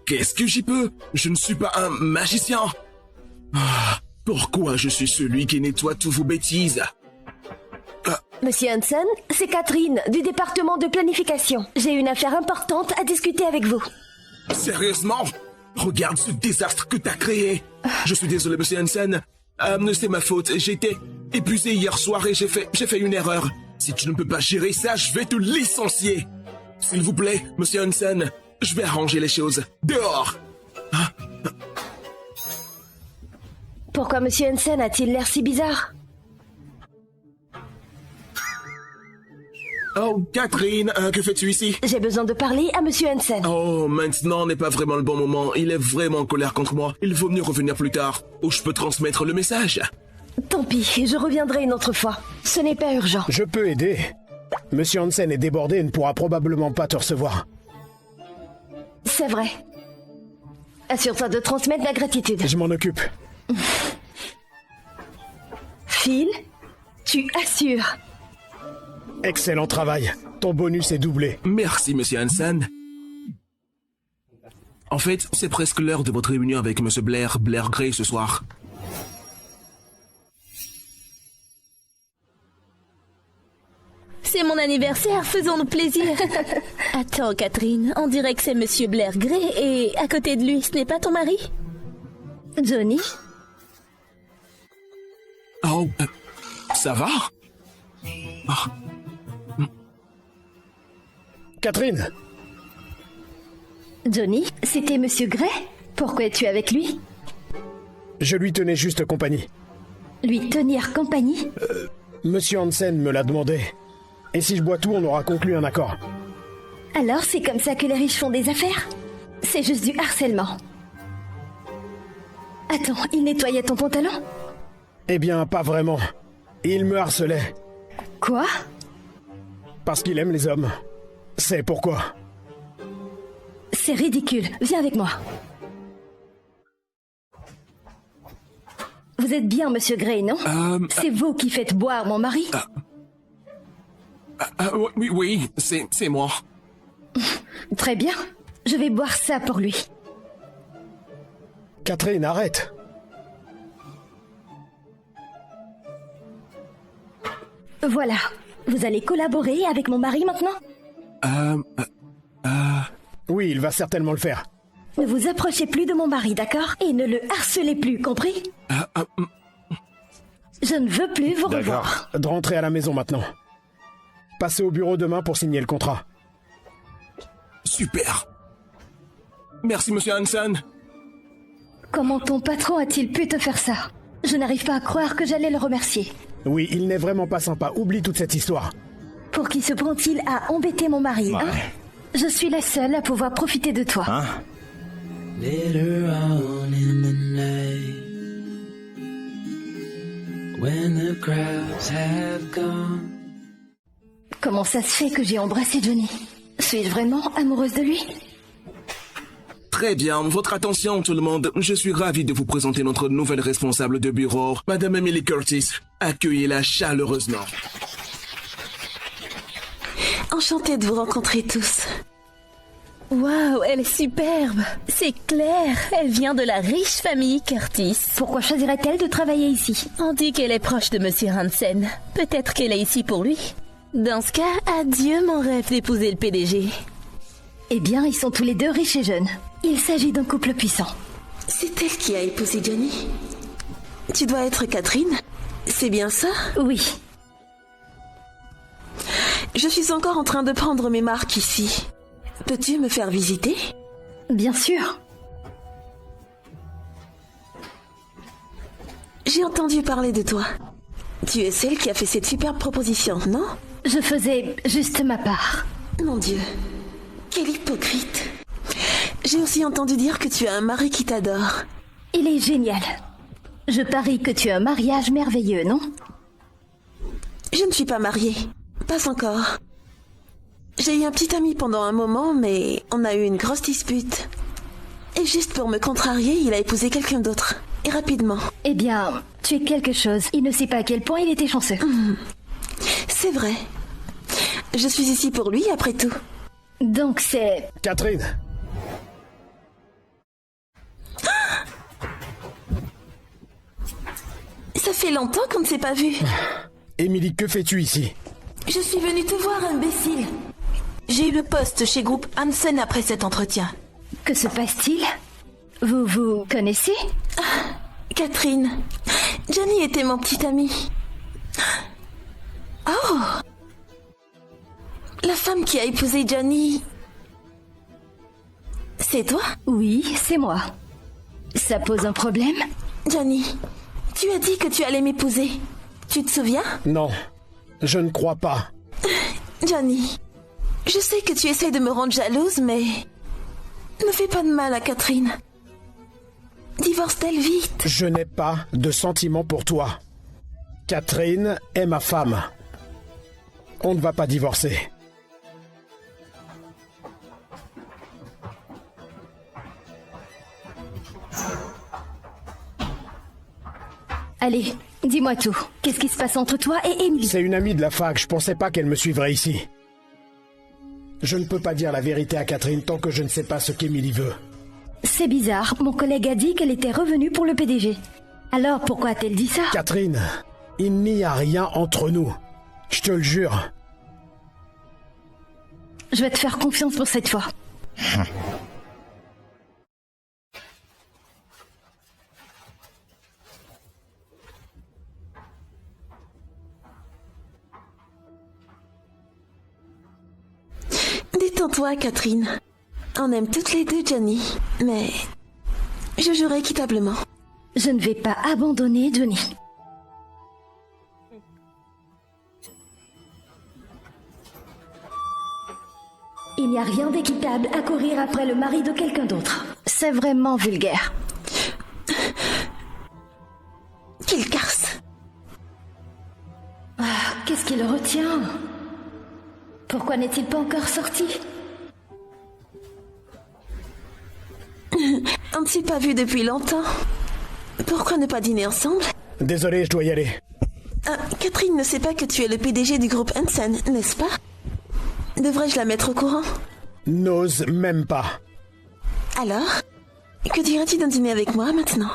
Qu'est-ce que j'y peux? Je ne suis pas un magicien. Pourquoi je suis celui qui nettoie toutes vos bêtises? Monsieur Hansen, c'est Catherine, du département de planification. J'ai une affaire importante à discuter avec vous. Sérieusement? Regarde ce désastre que t'as créé. Je suis désolé, Monsieur Hansen. C'est ma faute. J'étais épuisé hier soir et j'ai fait une erreur. Si tu ne peux pas gérer ça, je vais te licencier. S'il vous plaît, Monsieur Hansen, je vais arranger les choses. Dehors! Pourquoi Monsieur Hansen a-t-il l'air si bizarre? Oh, Catherine, que fais-tu ici? J'ai besoin de parler à Monsieur Hansen. Oh, maintenant n'est pas vraiment le bon moment. Il est vraiment en colère contre moi. Il vaut mieux revenir plus tard, où je peux transmettre le message. Tant pis, je reviendrai une autre fois. Ce n'est pas urgent. Je peux aider. Monsieur Hansen est débordé et ne pourra probablement pas te recevoir. C'est vrai. Assure-toi de transmettre ma gratitude. Je m'en occupe. Phil, tu assures. Excellent travail. Ton bonus est doublé. Merci, monsieur Hansen. En fait, c'est presque l'heure de votre réunion avec monsieur Blair Gray ce soir. C'est mon anniversaire, faisons-nous plaisir. Attends, Catherine, on dirait que c'est Monsieur Blair Gray et à côté de lui, ce n'est pas ton mari? Johnny? Oh, ça va? Catherine! Johnny, c'était Monsieur Gray? Pourquoi es-tu avec lui? Je lui tenais juste compagnie. Lui tenir compagnie? Monsieur Hansen me l'a demandé. Et si je bois tout, on aura conclu un accord. Alors c'est comme ça que les riches font des affaires? C'est juste du harcèlement. Attends, il nettoyait ton pantalon? Eh bien, pas vraiment. Il me harcelait. Quoi? Parce qu'il aime les hommes. C'est pourquoi. C'est ridicule. Viens avec moi. Vous êtes bien, Monsieur Gray, non? C'est vous qui faites boire mon mari? Oui, c'est moi. Très bien. Je vais boire ça pour lui. Catherine, arrête. Voilà. Vous allez collaborer avec mon mari maintenant? Oui, il va certainement le faire. Ne vous approchez plus de mon mari, d'accord? Et ne le harcelez plus, compris? Je ne veux plus vous revoir. De rentrer à la maison maintenant. Passez au bureau demain pour signer le contrat. Super. Merci, monsieur Hansen. Comment ton patron a-t-il pu te faire ça? Je n'arrive pas à croire que j'allais le remercier. Oui, il n'est vraiment pas sympa. Oublie toute cette histoire. Pour qui se prend-il à embêter mon mari, hein? Je suis la seule à pouvoir profiter de toi. Hein? Later on in the night, when the crowds have gone. Comment ça se fait que j'ai embrassé Johnny? Suis-je vraiment amoureuse de lui? Très bien, votre attention tout le monde. Je suis ravi de vous présenter notre nouvelle responsable de bureau, Madame Emily Curtis. Accueillez-la chaleureusement. Enchantée de vous rencontrer tous. Waouh, elle est superbe. C'est clair, elle vient de la riche famille Curtis. Pourquoi choisirait-elle de travailler ici? On dit qu'elle est proche de Monsieur Hansen. Peut-être qu'elle est ici pour lui. Dans ce cas, adieu mon rêve d'épouser le PDG. Eh bien, ils sont tous les deux riches et jeunes. Il s'agit d'un couple puissant. C'est elle qui a épousé Johnny? Tu dois être Catherine? C'est bien ça? Oui. Je suis encore en train de prendre mes marques ici. Peux-tu me faire visiter? Bien sûr. J'ai entendu parler de toi. Tu es celle qui a fait cette superbe proposition, non? Je faisais juste ma part. Mon Dieu, quel hypocrite. J'ai aussi entendu dire que tu as un mari qui t'adore. Il est génial. Je parie que tu as un mariage merveilleux, non? Je ne suis pas mariée. Pas encore. J'ai eu un petit ami pendant un moment, mais on a eu une grosse dispute. Et juste pour me contrarier, il a épousé quelqu'un d'autre. Et rapidement. Eh bien, tu es quelque chose. Il ne sait pas à quel point il était chanceux. C'est vrai. Je suis ici pour lui, après tout. Donc c'est... Catherine! Ça fait longtemps qu'on ne s'est pas vu. Émilie, que fais-tu ici? Je suis venue te voir, imbécile. J'ai eu le poste chez Groupe Hansen après cet entretien. Que se passe-t-il? Vous vous connaissez? Catherine, Johnny était mon petit ami. Oh! La femme qui a épousé Johnny... C'est toi? Oui, c'est moi. Ça pose un problème? Johnny, tu as dit que tu allais m'épouser. Tu te souviens? Non, je ne crois pas. Johnny, je sais que tu essaies de me rendre jalouse, mais... Ne fais pas de mal à Catherine. Divorce-t-elle vite? Je n'ai pas de sentiments pour toi. Catherine est ma femme. On ne va pas divorcer. Allez, dis-moi tout. Qu'est-ce qui se passe entre toi et Emily? C'est une amie de la fac, je pensais pas qu'elle me suivrait ici. Je ne peux pas dire la vérité à Catherine tant que je ne sais pas ce qu'Emily veut. C'est bizarre, mon collègue a dit qu'elle était revenue pour le PDG. Alors pourquoi a-t-elle dit ça? Catherine, il n'y a rien entre nous. Je te le jure. Je vais te faire confiance pour cette fois. Détends-toi, Catherine. On aime toutes les deux Johnny, mais je jouerai équitablement. Je ne vais pas abandonner Johnny. Il n'y a rien d'équitable à courir après le mari de quelqu'un d'autre. C'est vraiment vulgaire. Quelle garce! Qu'est-ce qui le retient? Pourquoi n'est-il pas encore sorti? On ne s'est pas vu depuis longtemps. Pourquoi ne pas dîner ensemble? Désolé, je dois y aller. Catherine ne sait pas que tu es le PDG du groupe Hansen, n'est-ce pas? Devrais-je la mettre au courant? N'ose même pas. Alors, que dirais-tu d'un dîner avec moi maintenant?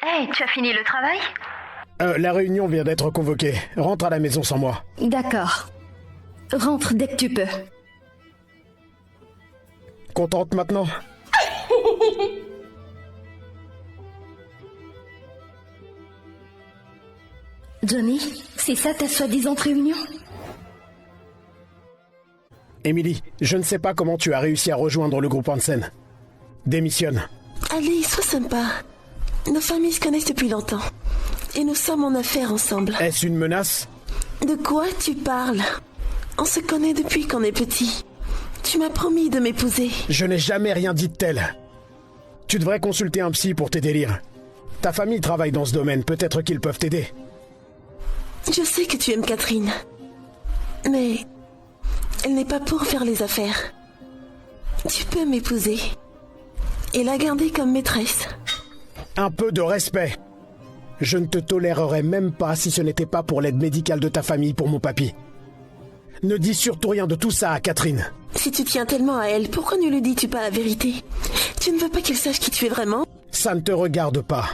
Hey, tu as fini le travail? La réunion vient d'être convoquée. Rentre à la maison sans moi. D'accord. Rentre dès que tu peux. Contente maintenant? Johnny, c'est ça ta soi-disant réunion? Emily, je ne sais pas comment tu as réussi à rejoindre le groupe Hansen. Démissionne. Allez, sois sympa. Nos familles se connaissent depuis longtemps. Et nous sommes en affaires ensemble. Est-ce une menace? De quoi tu parles? On se connaît depuis qu'on est petit. Tu m'as promis de m'épouser. Je n'ai jamais rien dit de tel. Tu devrais consulter un psy pour tes délires. Ta famille travaille dans ce domaine, peut-être qu'ils peuvent t'aider. Je sais que tu aimes Catherine. Mais elle n'est pas pour faire les affaires. Tu peux m'épouser. Et la garder comme maîtresse. Un peu de respect. Je ne te tolérerais même pas si ce n'était pas pour l'aide médicale de ta famille pour mon papy. Ne dis surtout rien de tout ça à Catherine. Si tu tiens tellement à elle, pourquoi ne lui dis-tu pas la vérité? Tu ne veux pas qu'elle sache qui tu es vraiment? Ça ne te regarde pas.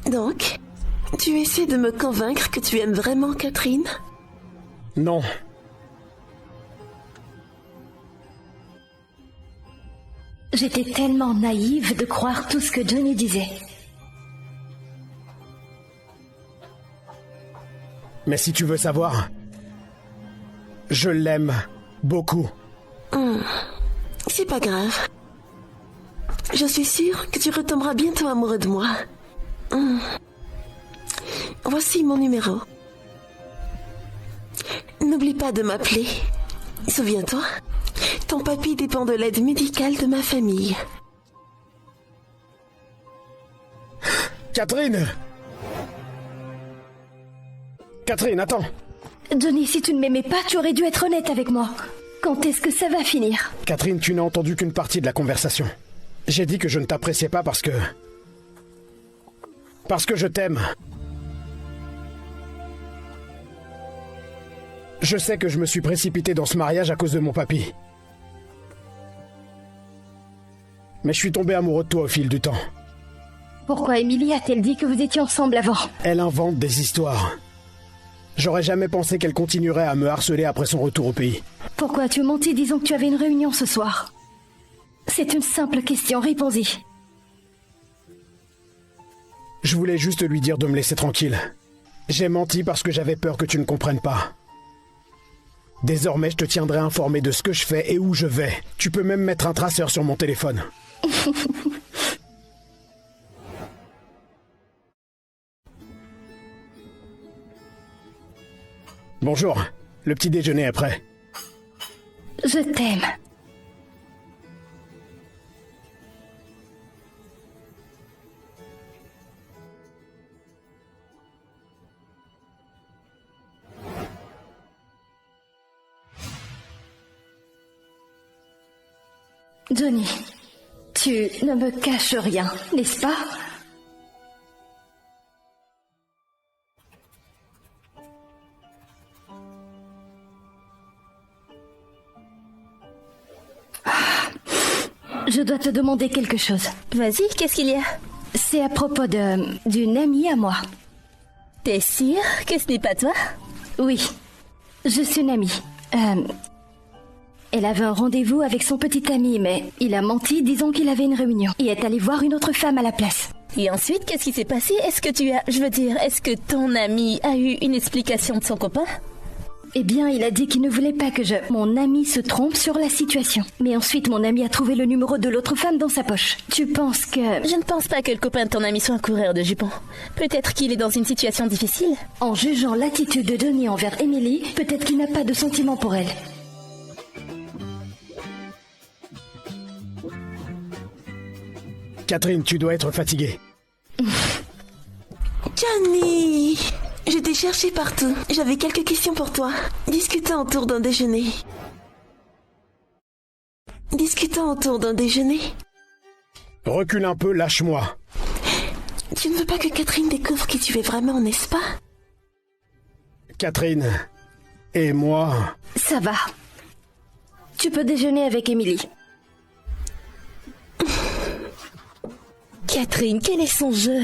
Donc, tu essaies de me convaincre que tu aimes vraiment Catherine? Non. J'étais tellement naïve de croire tout ce que Johnny disait. Mais si tu veux savoir, je l'aime beaucoup. C'est pas grave. Je suis sûre que tu retomberas bientôt amoureux de moi. Voici mon numéro. N'oublie pas de m'appeler. Souviens-toi, ton papy dépend de l'aide médicale de ma famille. Catherine! Catherine, attends! Johnny, si tu ne m'aimais pas, tu aurais dû être honnête avec moi. Quand est-ce que ça va finir? Catherine, tu n'as entendu qu'une partie de la conversation. J'ai dit que je ne t'appréciais pas parce que je t'aime. Je sais que je me suis précipité dans ce mariage à cause de mon papy. Mais je suis tombé amoureux de toi au fil du temps. Pourquoi Emily a-t-elle dit que vous étiez ensemble avant? Elle invente des histoires. J'aurais jamais pensé qu'elle continuerait à me harceler après son retour au pays. Pourquoi as-tu menti disant que tu avais une réunion ce soir? C'est une simple question, réponds-y. Je voulais juste lui dire de me laisser tranquille. J'ai menti parce que j'avais peur que tu ne comprennes pas. Désormais, je te tiendrai informé de ce que je fais et où je vais. Tu peux même mettre un traceur sur mon téléphone. Bonjour, le petit déjeuner est prêt. Je t'aime. Johnny, tu ne me caches rien, n'est-ce pas? Je dois te demander quelque chose. Vas-y, qu'est-ce qu'il y a? C'est à propos d'une amie à moi. T'es sûre que ce n'est pas toi? Oui, je suis une amie. Elle avait un rendez-vous avec son petit ami, mais il a menti disant qu'il avait une réunion et est allé voir une autre femme à la place. Et ensuite, qu'est-ce qui s'est passé? Est-ce que ton ami a eu une explication de son copain? Eh bien, il a dit qu'il ne voulait pas que mon ami se trompe sur la situation. Mais ensuite, mon ami a trouvé le numéro de l'autre femme dans sa poche. Tu penses que... Je ne pense pas que le copain de ton ami soit un coureur de jupons. Peut-être qu'il est dans une situation difficile. En jugeant l'attitude de Johnny envers Emily, peut-être qu'il n'a pas de sentiment pour elle. Catherine, tu dois être fatiguée. Johnny! Je t'ai cherché partout. J'avais quelques questions pour toi. Discutons autour d'un déjeuner. Recule un peu, lâche-moi. Tu ne veux pas que Catherine découvre qui tu es vraiment, n'est-ce pas? Catherine et moi... Ça va. Tu peux déjeuner avec Emily. Catherine, quel est son jeu?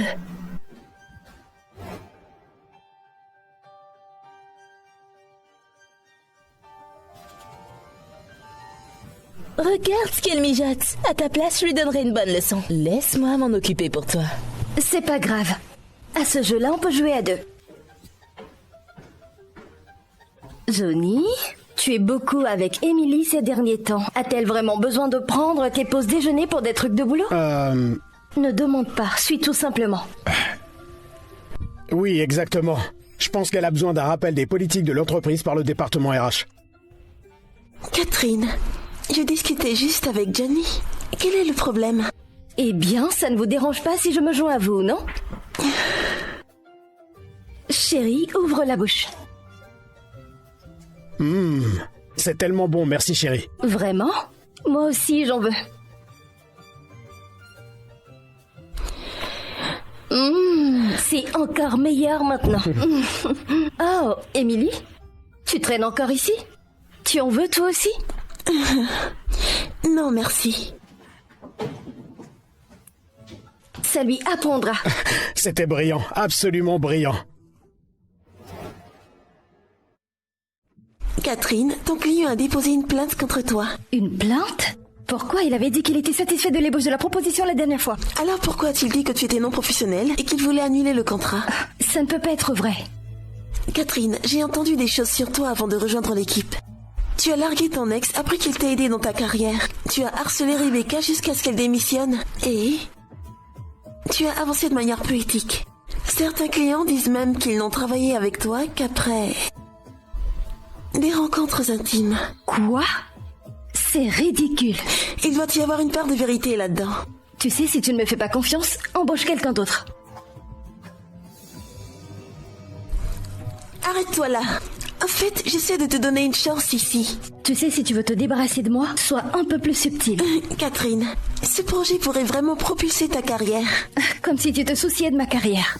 Regarde ce qu'elle mijote. À ta place, je lui donnerai une bonne leçon. Laisse-moi m'en occuper pour toi. C'est pas grave. À ce jeu-là, on peut jouer à deux. Johnny, tu es beaucoup avec Emily ces derniers temps. A-t-elle vraiment besoin de prendre tes pauses déjeuner pour des trucs de boulot? Ne demande pas, suis tout simplement. Oui, exactement. Je pense qu'elle a besoin d'un rappel des politiques de l'entreprise par le département RH. Catherine, je discutais juste avec Johnny. Quel est le problème? Eh bien, ça ne vous dérange pas si je me joins à vous, non? Chérie, ouvre la bouche. C'est tellement bon, merci chérie. Vraiment? Moi aussi, j'en veux. C'est encore meilleur maintenant. Oh, Emily? Tu traînes encore ici? Tu en veux toi aussi? Non, merci. Ça lui apprendra. C'était brillant, absolument brillant. Catherine, ton client a déposé une plainte contre toi. Une plainte? Pourquoi? Il avait dit qu'il était satisfait de l'ébauche de la proposition la dernière fois. Alors pourquoi a-t-il dit que tu étais non professionnel et qu'il voulait annuler le contrat? Ça ne peut pas être vrai. Catherine, j'ai entendu des choses sur toi avant de rejoindre l'équipe. Tu as largué ton ex après qu'il t'ait aidé dans ta carrière. Tu as harcelé Rebecca jusqu'à ce qu'elle démissionne. Et tu as avancé de manière peu éthique. Certains clients disent même qu'ils n'ont travaillé avec toi qu'après des rencontres intimes. Quoi? C'est ridicule. Il doit y avoir une part de vérité là-dedans. Tu sais, si tu ne me fais pas confiance, embauche quelqu'un d'autre. Arrête-toi là. En fait, j'essaie de te donner une chance ici. Tu sais, si tu veux te débarrasser de moi, sois un peu plus subtil. Catherine, ce projet pourrait vraiment propulser ta carrière. Comme si tu te souciais de ma carrière.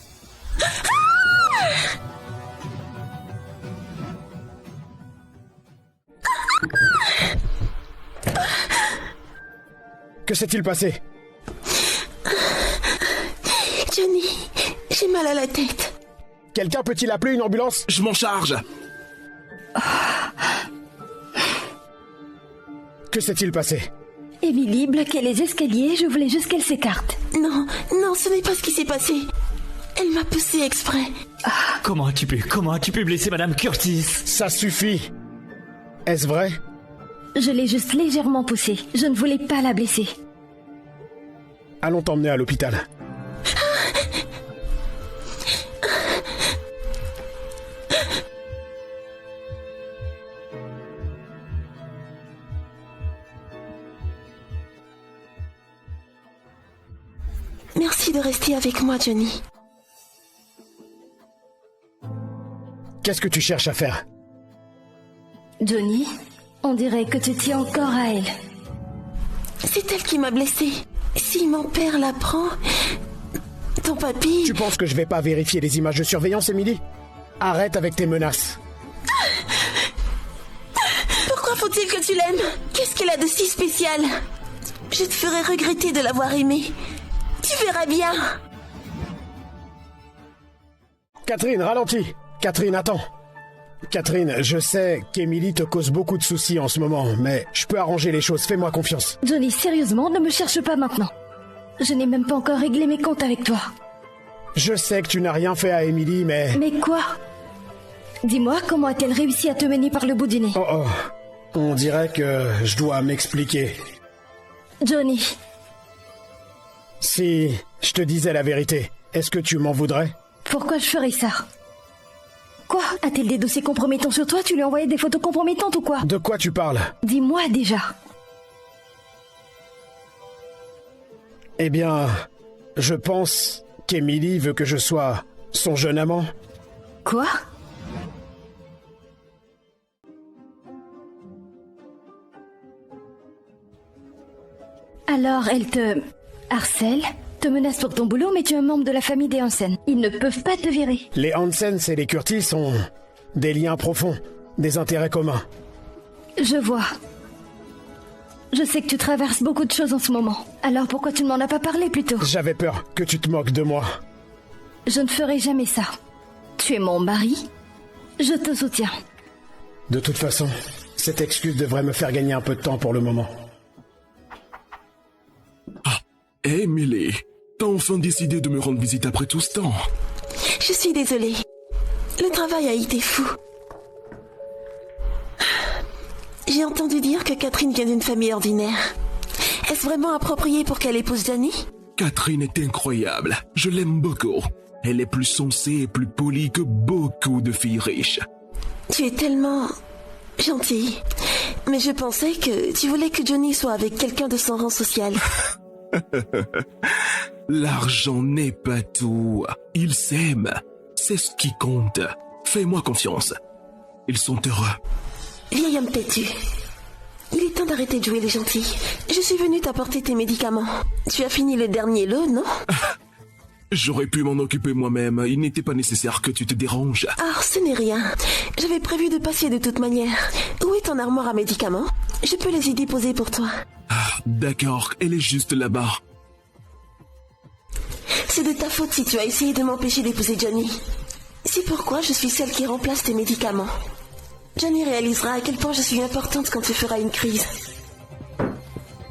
Que s'est-il passé? Johnny, j'ai mal à la tête. Quelqu'un peut-il appeler une ambulance? Je m'en charge. Que s'est-il passé? Emily bloquait les escaliers, je voulais juste qu'elle s'écarte. Non, ce n'est pas ce qui s'est passé. Elle m'a poussé exprès. Comment as-tu pu blesser Madame Curtis? Ça suffit. Est-ce vrai? Je l'ai juste légèrement poussée. Je ne voulais pas la blesser. Allons t'emmener à l'hôpital. Merci de rester avec moi, Johnny. Qu'est-ce que tu cherches à faire? Johnny, on dirait que tu tiens encore à elle. C'est elle qui m'a blessée. Si mon père l'apprend... Ton papy... Tu penses que je vais pas vérifier les images de surveillance, Emily? Arrête avec tes menaces. Pourquoi faut-il que tu l'aimes? Qu'est-ce qu'il a de si spécial? Je te ferai regretter de l'avoir aimé. Tu verras bien. Catherine, ralentis. Catherine, attends. Catherine, je sais qu'Emily te cause beaucoup de soucis en ce moment, mais je peux arranger les choses, fais-moi confiance. Johnny, sérieusement, ne me cherche pas maintenant. Je n'ai même pas encore réglé mes comptes avec toi. Je sais que tu n'as rien fait à Emily, mais... Mais quoi? Dis-moi, comment a-t-elle réussi à te mener par le bout du nez? Oh, on dirait que je dois m'expliquer. Johnny. Si je te disais la vérité, est-ce que tu m'en voudrais? Pourquoi je ferais ça? Quoi? A-t-elle des dossiers compromettants sur toi? Tu lui as envoyé des photos compromettantes ou quoi? De quoi tu parles? Dis-moi déjà. Eh bien, je pense qu'Emily veut que je sois son jeune amant. Quoi? Alors, elle te harcèle, te menace pour ton boulot, mais tu es un membre de la famille des Hansen. Ils ne peuvent pas te virer. Les Hansen et les Curtis ont des liens profonds, des intérêts communs. Je vois. Je sais que tu traverses beaucoup de choses en ce moment. Alors pourquoi tu ne m'en as pas parlé plus tôt? J'avais peur que tu te moques de moi. Je ne ferai jamais ça. Tu es mon mari. Je te soutiens. De toute façon, cette excuse devrait me faire gagner un peu de temps pour le moment. Ah, Emily, t'as enfin décidé de me rendre visite après tout ce temps. Je suis désolée. Le travail a été fou. J'ai entendu dire que Catherine vient d'une famille ordinaire. Est-ce vraiment approprié pour qu'elle épouse Johnny? Catherine est incroyable. Je l'aime beaucoup. Elle est plus sensée et plus polie que beaucoup de filles riches. Tu es tellement gentille. Mais je pensais que tu voulais que Johnny soit avec quelqu'un de son rang social. L'argent n'est pas tout. Ils s'aiment. C'est ce qui compte. Fais-moi confiance. Ils sont heureux. Vieil homme têtu. Il est temps d'arrêter de jouer les gentils. Je suis venue t'apporter tes médicaments. Tu as fini le dernier lot, non? J'aurais pu m'en occuper moi-même. Il n'était pas nécessaire que tu te déranges. Ah, ce n'est rien. J'avais prévu de passer de toute manière. Où est ton armoire à médicaments? Je peux les y déposer pour toi. Ah, d'accord, elle est juste là-bas. C'est de ta faute si tu as essayé de m'empêcher d'épouser Johnny. C'est pourquoi je suis celle qui remplace tes médicaments. Johnny réalisera à quel point je suis importante quand tu feras une crise.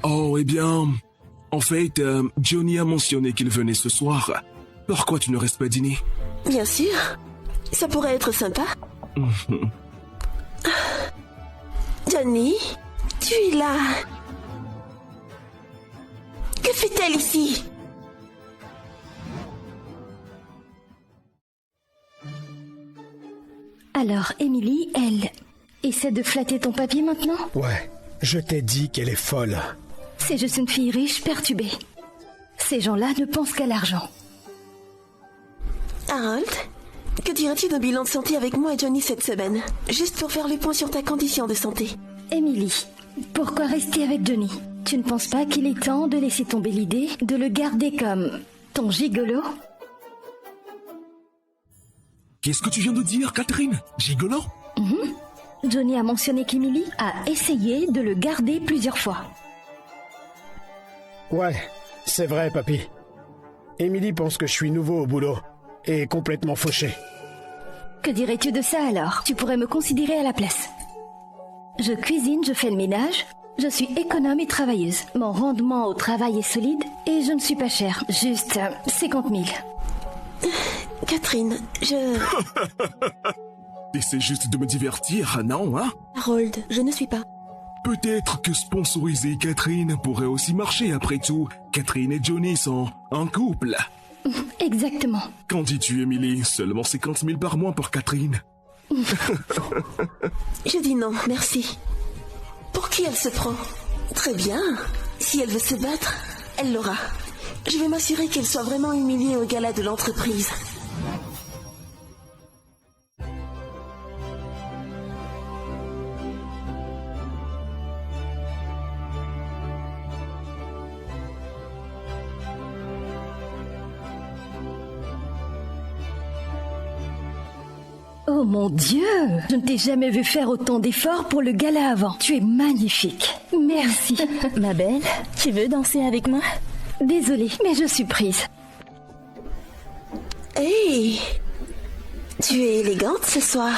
Oh, eh bien... En fait, Johnny a mentionné qu'il venait ce soir. Pourquoi tu ne restes pas dîner? Bien sûr. Ça pourrait être sympa. Johnny, tu es là. Que fait-elle ici? Alors, Emily, elle essaie de flatter ton papy maintenant? Ouais, je t'ai dit qu'elle est folle. C'est juste une fille riche, perturbée. Ces gens-là ne pensent qu'à l'argent. Harold, que dirais-tu d'un bilan de santé avec moi et Johnny cette semaine? Juste pour faire le point sur ta condition de santé. Emily, pourquoi rester avec Johnny? Tu ne penses pas qu'il est temps de laisser tomber l'idée de le garder comme ton gigolo? Qu'est-ce que tu viens de dire, Catherine? Gigolo? Johnny a mentionné qu'Emily a essayé de le garder plusieurs fois. Ouais, c'est vrai, papy. Emily pense que je suis nouveau au boulot et complètement fauché. Que dirais-tu de ça alors? Tu pourrais me considérer à la place. Je cuisine, je fais le ménage, je suis économe et travailleuse. Mon rendement au travail est solide et je ne suis pas chère, juste 50 000. Catherine, T'essaies juste de me divertir, non, hein? Harold, je ne suis pas... Peut-être que sponsoriser Catherine pourrait aussi marcher après tout. Catherine et Johnny sont un couple. Exactement. Qu'en dis-tu, Emily? Seulement 50 000 par mois pour Catherine. Je dis non, merci. Pour qui elle se prend? Très bien. Si elle veut se battre, elle l'aura. Je vais m'assurer qu'elle soit vraiment humiliée au gala de l'entreprise. Oh mon Dieu! Je ne t'ai jamais vu faire autant d'efforts pour le gala avant. Tu es magnifique. Merci. Ma belle, tu veux danser avec moi? Désolée, mais je suis prise. Hey! Tu es élégante ce soir.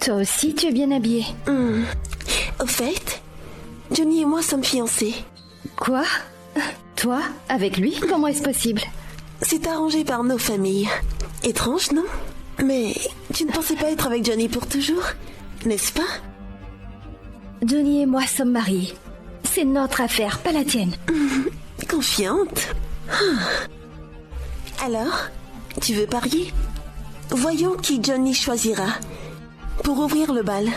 Toi aussi, tu es bien habillée. Au fait, Johnny et moi sommes fiancés. Quoi? Toi? Avec lui? Comment est-ce possible? C'est arrangé par nos familles. Étrange, non? Mais tu ne pensais pas être avec Johnny pour toujours, n'est-ce pas? Johnny et moi sommes mariés. C'est notre affaire, pas la tienne. Confiante. Alors, tu veux parier? Voyons qui Johnny choisira pour ouvrir le bal.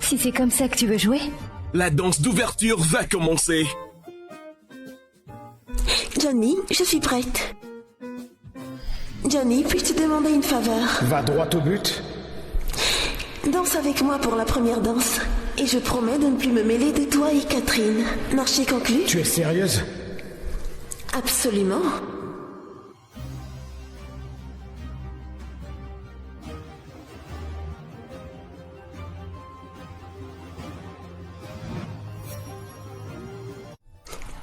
Si c'est comme ça que tu veux jouer? La danse d'ouverture va commencer. Johnny, je suis prête. Johnny, puis-je te demander une faveur? Va droit au but. Danse avec moi pour la première danse. Et je promets de ne plus me mêler de toi et Catherine. Marché conclu? Tu es sérieuse? Absolument.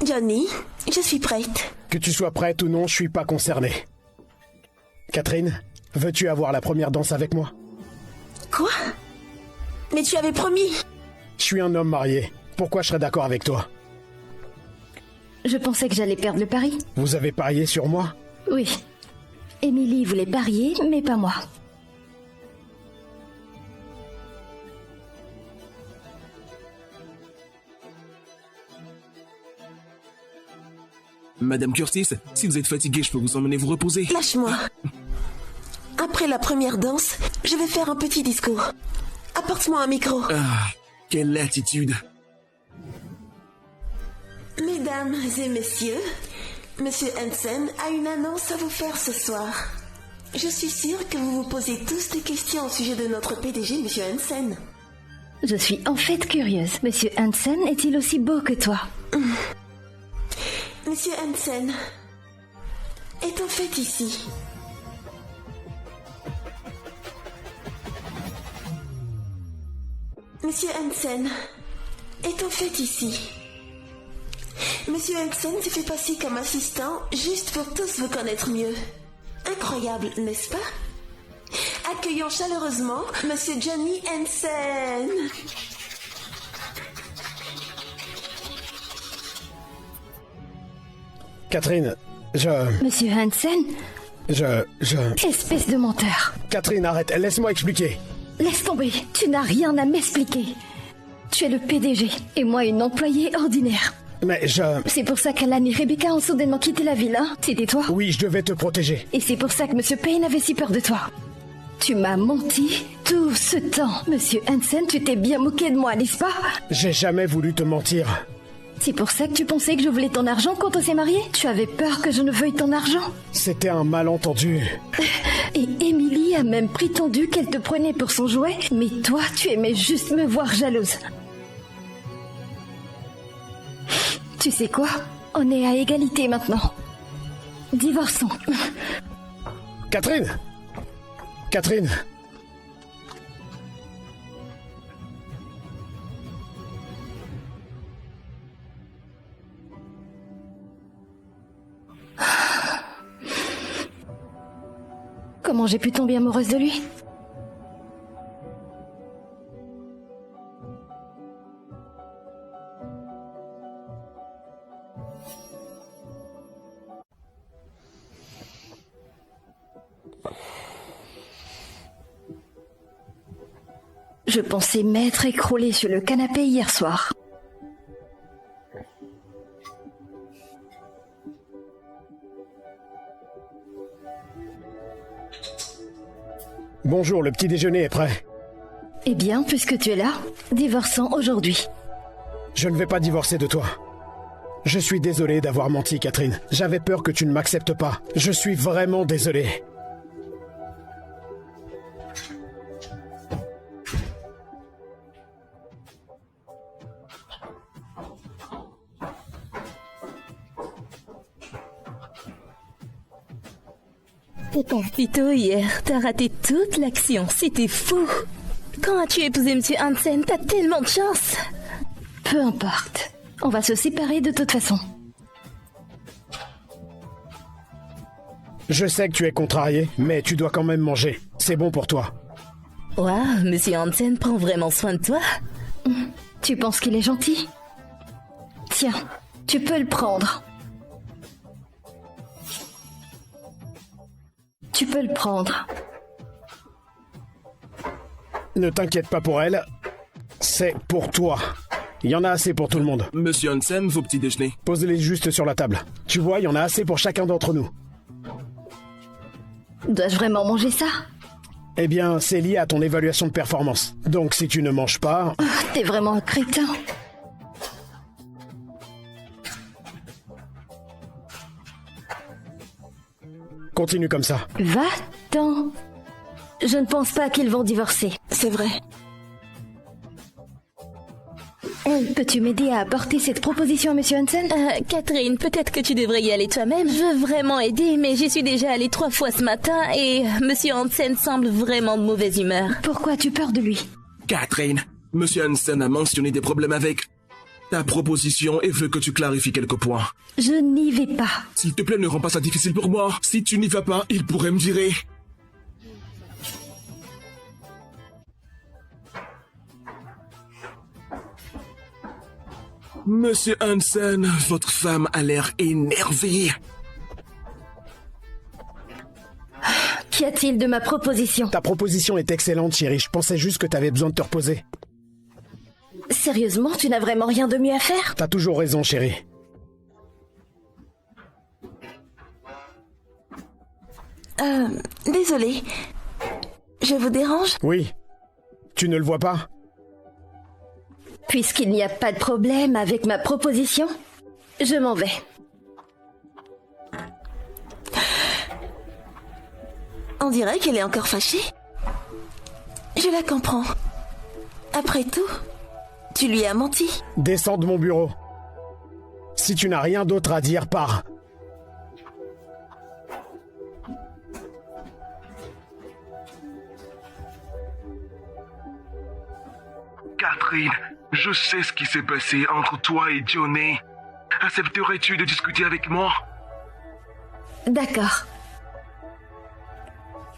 Johnny, je suis prête. Que tu sois prête ou non, je suis pas concerné. Catherine, veux-tu avoir la première danse avec moi? Quoi? Mais tu avais promis. Je suis un homme marié. Pourquoi je serais d'accord avec toi? Je pensais que j'allais perdre le pari. Vous avez parié sur moi? Oui. Émilie voulait parier, mais pas moi. Madame Curtis, si vous êtes fatiguée, je peux vous emmener vous reposer. Lâche-moi. Après la première danse, je vais faire un petit discours. Apporte-moi un micro. Ah, quelle attitude. Mesdames et messieurs, Monsieur Hansen a une annonce à vous faire ce soir. Je suis sûre que vous vous posez tous des questions au sujet de notre PDG, Monsieur Hansen. Je suis en fait curieuse. Monsieur Hansen est-il aussi beau que toi? Monsieur Hansen est en fait ici. Monsieur Hansen est en fait ici. Monsieur Hansen s'est fait passer comme assistant juste pour tous vous connaître mieux. Incroyable, n'est-ce pas? Accueillons chaleureusement Monsieur Johnny Hansen. Catherine, Monsieur Hansen? Espèce de menteur. Catherine, arrête, laisse-moi expliquer. Laisse tomber, tu n'as rien à m'expliquer. Tu es le PDG, et moi une employée ordinaire. Mais C'est pour ça qu'Alan et Rebecca ont soudainement quitté la ville, hein? C'était toi? Oui, je devais te protéger. Et c'est pour ça que Monsieur Payne avait si peur de toi. Tu m'as menti tout ce temps. Monsieur Hansen, tu t'es bien moqué de moi, n'est-ce pas? J'ai jamais voulu te mentir. C'est pour ça que tu pensais que je voulais ton argent quand on s'est mariés? Tu avais peur que je ne veuille ton argent? C'était un malentendu. Et Émilie a même prétendu qu'elle te prenait pour son jouet, mais toi, tu aimais juste me voir jalouse. Tu sais quoi? On est à égalité maintenant. Divorçons. Catherine! Catherine! Comment j'ai pu tomber amoureuse de lui? Je pensais m'être écroulée sur le canapé hier soir. Bonjour, le petit déjeuner est prêt. Eh bien, puisque tu es là, divorçons aujourd'hui. Je ne vais pas divorcer de toi. Je suis désolé d'avoir menti, Catherine. J'avais peur que tu ne m'acceptes pas. Je suis vraiment désolé. T'es parti tôt hier, t'as raté toute l'action, c'était fou. Quand as-tu épousé Monsieur Hansen? T'as tellement de chance. Peu importe. On va se séparer de toute façon. Je sais que tu es contrarié, mais tu dois quand même manger. C'est bon pour toi. Waouh, Monsieur Hansen prend vraiment soin de toi. Tu penses qu'il est gentil? Tiens, tu peux le prendre. Tu peux le prendre. Ne t'inquiète pas pour elle. C'est pour toi. Il y en a assez pour tout le monde. Monsieur Hansen, vos petits déjeuners. Pose-les juste sur la table. Tu vois, il y en a assez pour chacun d'entre nous. Dois-je vraiment manger ça? Eh bien, c'est lié à ton évaluation de performance. Donc si tu ne manges pas... Oh, t'es vraiment un crétin. Continue comme ça. Va-t'en. Je ne pense pas qu'ils vont divorcer. C'est vrai. Peux-tu m'aider à apporter cette proposition à Monsieur Hansen? Catherine, peut-être que tu devrais y aller toi-même. Je veux vraiment aider, mais j'y suis déjà allée 3 fois ce matin et Monsieur Hansen semble vraiment de mauvaise humeur. Pourquoi as-tu peur de lui? Catherine, Monsieur Hansen a mentionné des problèmes avec ta proposition et veut que tu clarifies quelques points. Je n'y vais pas. S'il te plaît, ne rends pas ça difficile pour moi. Si tu n'y vas pas, il pourrait me virer. Monsieur Hansen, votre femme a l'air énervée. Qu'y a-t-il de ma proposition? Ta proposition est excellente, chérie. Je pensais juste que t'avais besoin de te reposer. Sérieusement, tu n'as vraiment rien de mieux à faire? T'as toujours raison, chérie. Désolée. Je vous dérange? Oui. Tu ne le vois pas? Puisqu'il n'y a pas de problème avec ma proposition, je m'en vais. On dirait qu'elle est encore fâchée. Je la comprends. Après tout, tu lui as menti. Descends de mon bureau. Si tu n'as rien d'autre à dire, pars. Catherine, je sais ce qui s'est passé entre toi et Johnny. Accepterais-tu de discuter avec moi? D'accord.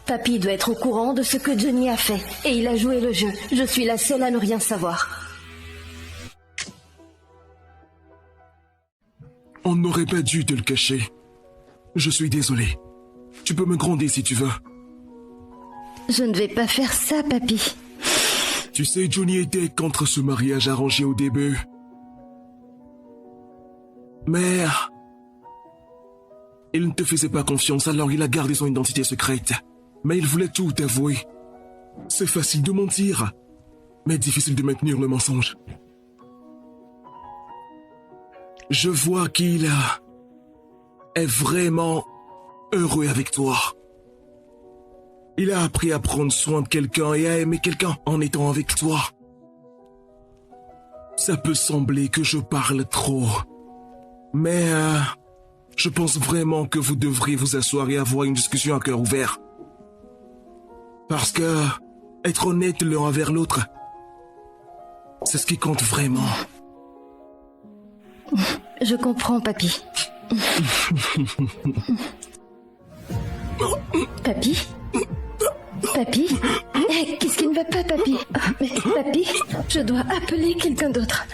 Papy doit être au courant de ce que Johnny a fait, et il a joué le jeu. Je suis la seule à ne rien savoir. On n'aurait pas dû te le cacher. Je suis désolé. Tu peux me gronder si tu veux. Je ne vais pas faire ça, papy. Tu sais, Johnny était contre ce mariage arrangé au début. Mais... il ne te faisait pas confiance, alors il a gardé son identité secrète. Mais il voulait tout avouer. C'est facile de mentir, mais difficile de maintenir le mensonge. Je vois qu'il est vraiment heureux avec toi. Il a appris à prendre soin de quelqu'un et à aimer quelqu'un en étant avec toi. Ça peut sembler que je parle trop, mais je pense vraiment que vous devriez vous asseoir et avoir une discussion à cœur ouvert. Parce que être honnête l'un envers l'autre, c'est ce qui compte vraiment. Je comprends, papy. Papy? Papy? Qu'est-ce qui ne va pas, papy? Mais, papy, je dois appeler quelqu'un d'autre.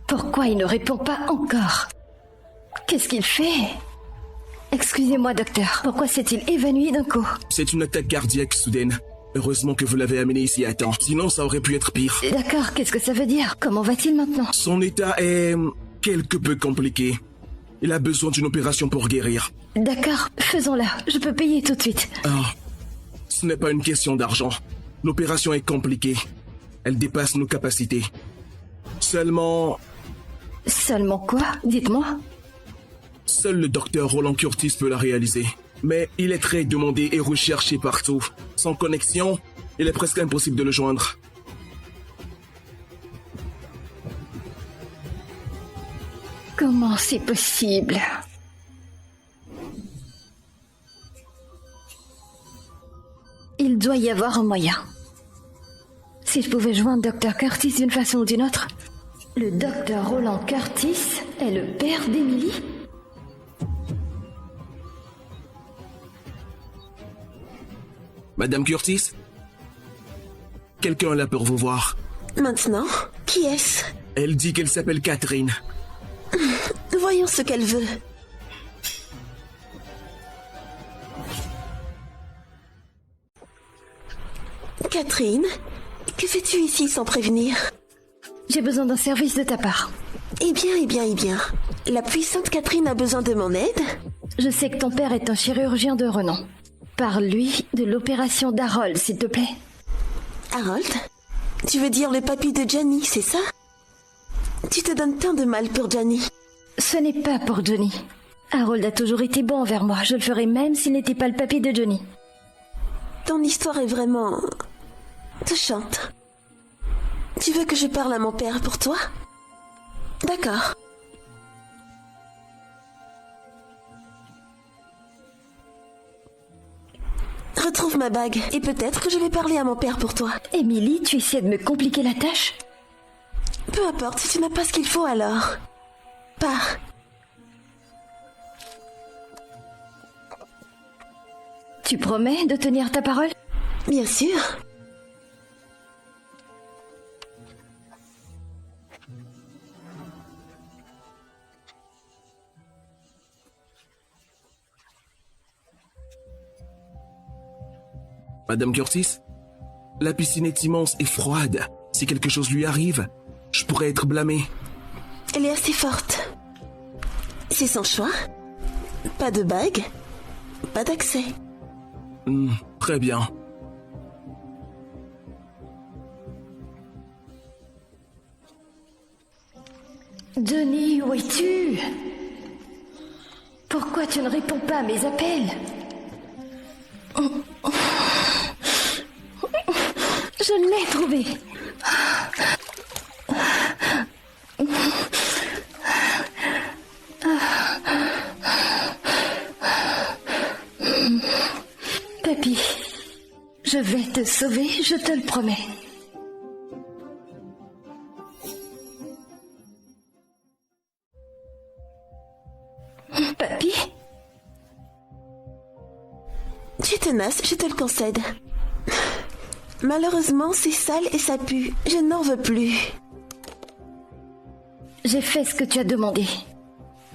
Pourquoi il ne répond pas encore? Qu'est-ce qu'il fait? Excusez-moi, docteur. Pourquoi s'est-il évanoui d'un coup? C'est une attaque cardiaque soudaine. Heureusement que vous l'avez amené ici à temps. Sinon, ça aurait pu être pire. D'accord, qu'est-ce que ça veut dire? Comment va-t-il maintenant? Son état est quelque peu compliqué. Il a besoin d'une opération pour guérir. D'accord, faisons-la. Je peux payer tout de suite. Ce n'est pas une question d'argent. L'opération est compliquée. Elle dépasse nos capacités. Seulement... Seulement quoi? Dites-moi. Seul le docteur Roland Curtis peut la réaliser. Mais il est très demandé et recherché partout. Sans connexion, il est presque impossible de le joindre. Comment c'est possible? Il doit y avoir un moyen. Si je pouvais joindre Dr. Curtis d'une façon ou d'une autre. Le Dr. Roland Curtis est le père d'Emily? Madame Curtis? Quelqu'un là pour vous voir. Maintenant? Qui est-ce? Elle dit qu'elle s'appelle Catherine. Voyons ce qu'elle veut. Catherine, que fais-tu ici sans prévenir? J'ai besoin d'un service de ta part. Eh bien. La puissante Catherine a besoin de mon aide? Je sais que ton père est un chirurgien de renom. Parle-lui de l'opération d'Harold, s'il te plaît. Harold? Tu veux dire le papy de Johnny, c'est ça? Tu te donnes tant de mal pour Johnny. Ce n'est pas pour Johnny. Harold a toujours été bon envers moi. Je le ferais même s'il n'était pas le papy de Johnny. Ton histoire est vraiment... touchante. Tu veux que je parle à mon père pour toi? D'accord. Retrouve ma bague et peut-être que je vais parler à mon père pour toi. Emily, tu essaies de me compliquer la tâche? Peu importe, si tu n'as pas ce qu'il faut alors. Pars. Tu promets de tenir ta parole? Bien sûr. Madame Curtis? La piscine est immense et froide. Si quelque chose lui arrive, je pourrais être blâmé. Elle est assez forte. C'est son choix. Pas de bague, pas d'accès. Très bien. Johnny, où es-tu? Pourquoi tu ne réponds pas à mes appels? Je l'ai trouvé. Papy, je vais te sauver, je te le promets. Papy? Tu es tenace, je te le concède. Malheureusement, c'est sale et ça pue. Je n'en veux plus. J'ai fait ce que tu as demandé.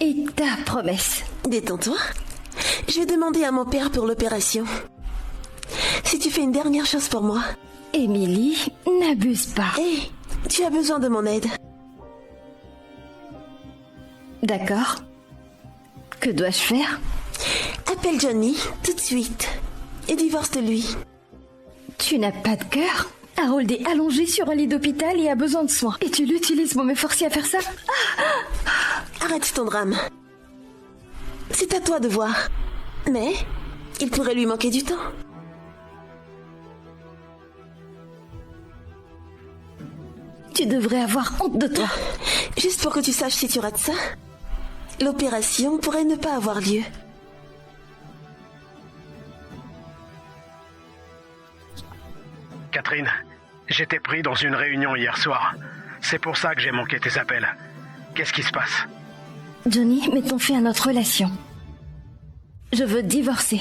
Et ta promesse. Détends-toi. Je vais demander à mon père pour l'opération. Si tu fais une dernière chose pour moi. Emily, n'abuse pas. Hé, tu as besoin de mon aide. D'accord. Que dois-je faire? Appelle Johnny, tout de suite. Et divorce de lui. Tu n'as pas de cœur? Harold est allongé sur un lit d'hôpital et a besoin de soins. Et tu l'utilises pour me forcer à faire ça? Arrête ton drame. C'est à toi de voir. Mais il pourrait lui manquer du temps. Tu devrais avoir honte de toi. Juste pour que tu saches si tu rates ça, l'opération pourrait ne pas avoir lieu. Catherine, j'étais pris dans une réunion hier soir. C'est pour ça que j'ai manqué tes appels. Qu'est-ce qui se passe? Johnny, mettons fin à notre relation. Je veux divorcer.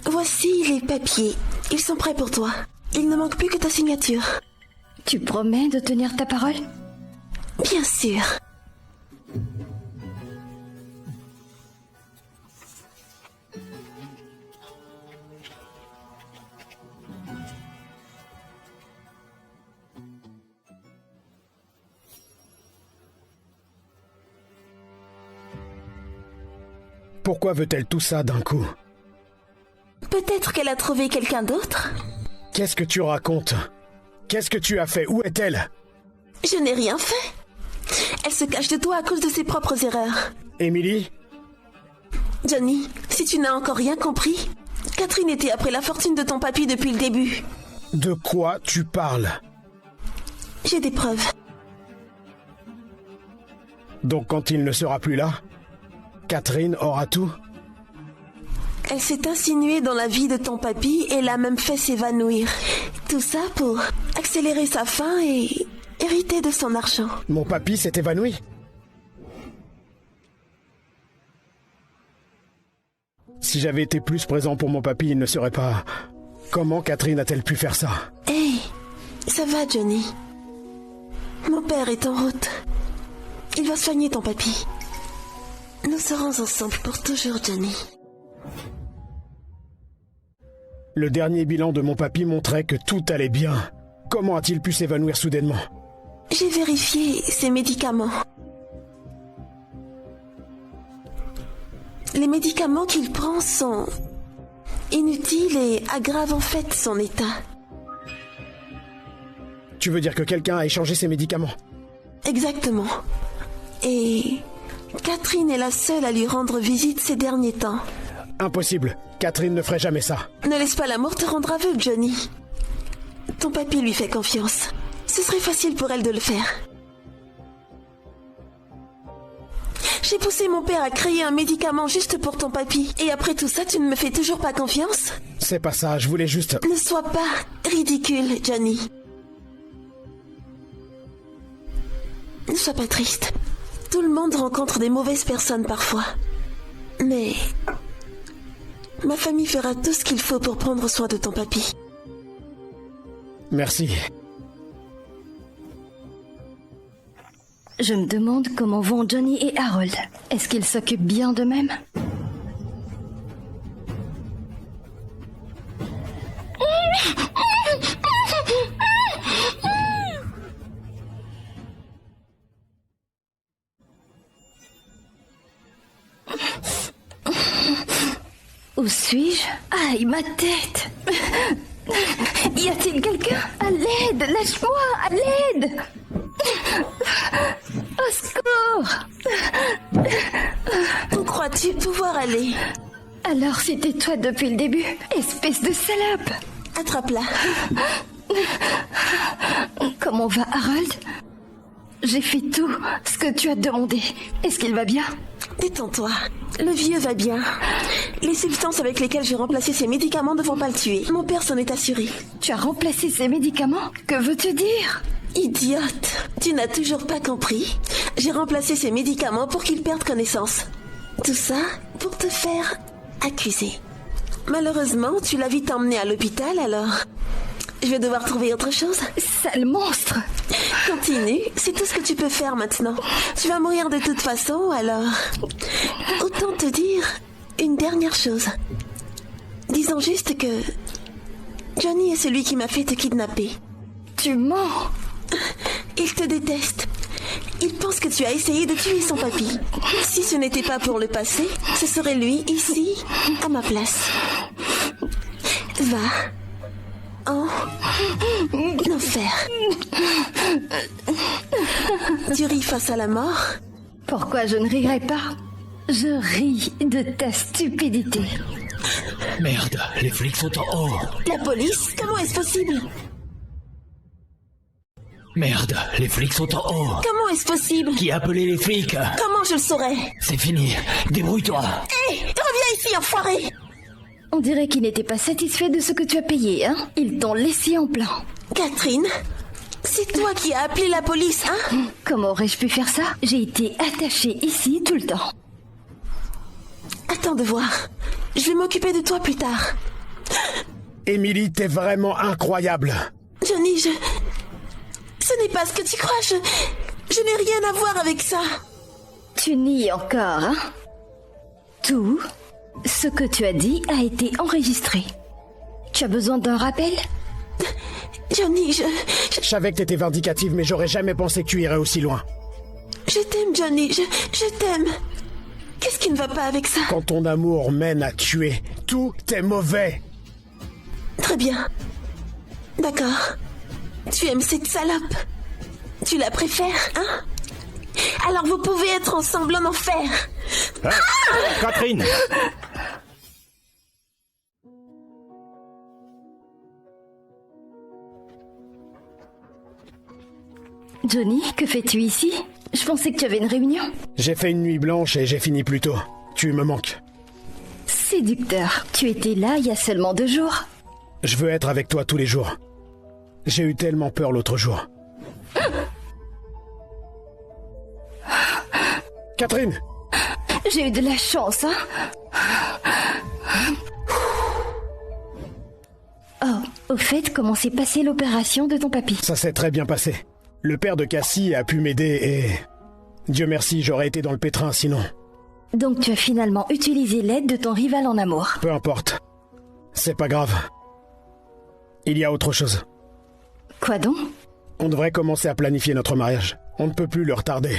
Voici les papiers. Ils sont prêts pour toi. Il ne manque plus que ta signature. Tu promets de tenir ta parole? Bien sûr. Pourquoi veut-elle tout ça d'un coup? Peut-être qu'elle a trouvé quelqu'un d'autre? Qu'est-ce que tu racontes? Qu'est-ce que tu as fait? Où est-elle? Je n'ai rien fait. Elle se cache de toi à cause de ses propres erreurs. Emily? Johnny, si tu n'as encore rien compris, Catherine était après la fortune de ton papy depuis le début. De quoi tu parles? J'ai des preuves. Donc quand il ne sera plus là, Catherine aura tout? Elle s'est insinuée dans la vie de ton papy et l'a même fait s'évanouir. Tout ça pour accélérer sa fin et hériter de son argent. Mon papy s'est évanoui? Si j'avais été plus présent pour mon papy, il ne serait pas... Comment Catherine a-t-elle pu faire ça? Hey, ça va, Johnny. Mon père est en route. Il va soigner ton papy. Nous serons ensemble pour toujours, Johnny. Le dernier bilan de mon papy montrait que tout allait bien. Comment a-t-il pu s'évanouir soudainement? J'ai vérifié ses médicaments. Les médicaments qu'il prend sont inutiles et aggravent en fait son état. Tu veux dire que quelqu'un a échangé ses médicaments? Exactement. Et Catherine est la seule à lui rendre visite ces derniers temps. Impossible. Catherine ne ferait jamais ça. Ne laisse pas la mort te rendre aveugle, Johnny. Ton papy lui fait confiance. Ce serait facile pour elle de le faire. J'ai poussé mon père à créer un médicament juste pour ton papy. Et après tout ça, tu ne me fais toujours pas confiance? C'est pas ça, je voulais juste... Ne sois pas ridicule, Johnny. Ne sois pas triste. Tout le monde rencontre des mauvaises personnes parfois. Mais... ma famille fera tout ce qu'il faut pour prendre soin de ton papy. Merci. Je me demande comment vont Johnny et Harold. Est-ce qu'ils s'occupent bien d'eux-mêmes? Où suis-je? Aïe, ma tête! Y a-t-il quelqu'un? À l'aide! Lâche-moi! À l'aide! Au secours! Où crois-tu pouvoir aller? Alors c'était toi depuis le début, espèce de salope! Attrape-la. Comment va Harold? J'ai fait tout ce que tu as demandé. Est-ce qu'il va bien? Détends-toi. Le vieux va bien. Les substances avec lesquelles j'ai remplacé ses médicaments ne vont pas le tuer. Mon père s'en est assuré. Tu as remplacé ses médicaments? Que veux-tu dire? Idiote. Tu n'as toujours pas compris. J'ai remplacé ses médicaments pour qu'il perde connaissance. Tout ça pour te faire accuser. Malheureusement, tu l'as vite emmené à l'hôpital, alors... je vais devoir trouver autre chose. Sale monstre! Continue, c'est tout ce que tu peux faire maintenant. Tu vas mourir de toute façon, alors... autant te dire une dernière chose. Disons juste que... Johnny est celui qui m'a fait te kidnapper. Tu mens! Il te déteste. Il pense que tu as essayé de tuer son papy. Si ce n'était pas pour le passé, ce serait lui, ici, à ma place. Va. En enfer. Tu ris face à la mort? Pourquoi je ne rirais pas? Je ris de ta stupidité. Merde, les flics sont en haut. La police? Comment est-ce possible? Merde, les flics sont en haut. Comment est-ce possible? Qui a appelé les flics? Comment je le saurais? C'est fini, débrouille-toi. Hé, reviens ici, enfoiré! On dirait qu'ils n'étaient pas satisfaits de ce que tu as payé, hein? Ils t'ont laissé en plan. Catherine, c'est toi qui as appelé la police, hein? Comment aurais-je pu faire ça? J'ai été attachée ici tout le temps. Attends de voir. Je vais m'occuper de toi plus tard. Émilie, t'es vraiment incroyable. Johnny, ce n'est pas ce que tu crois, je n'ai rien à voir avec ça. Tu nies encore, hein? Tout ce que tu as dit a été enregistré. Tu as besoin d'un rappel? Johnny, je savais que t'étais vindicative, mais j'aurais jamais pensé que tu irais aussi loin. Je t'aime, Johnny, je t'aime. Qu'est-ce qui ne va pas avec ça? Quand ton amour mène à tuer, tout est mauvais. Très bien. D'accord. Tu aimes cette salope? Tu la préfères, hein? Alors vous pouvez être ensemble en enfer. Ah, Catherine! Johnny, que fais-tu ici? Je pensais que tu avais une réunion. J'ai fait une nuit blanche et j'ai fini plus tôt. Tu me manques. Séducteur, tu étais là il y a seulement 2 jours. Je veux être avec toi tous les jours. J'ai eu tellement peur l'autre jour. Catherine! J'ai eu de la chance, hein? Oh, au fait, comment s'est passée l'opération de ton papy? Ça s'est très bien passé. Le père de Cassie a pu m'aider et... Dieu merci, j'aurais été dans le pétrin sinon. Donc tu as finalement utilisé l'aide de ton rival en amour. Peu importe. C'est pas grave. Il y a autre chose. Quoi donc? On devrait commencer à planifier notre mariage. On ne peut plus le retarder.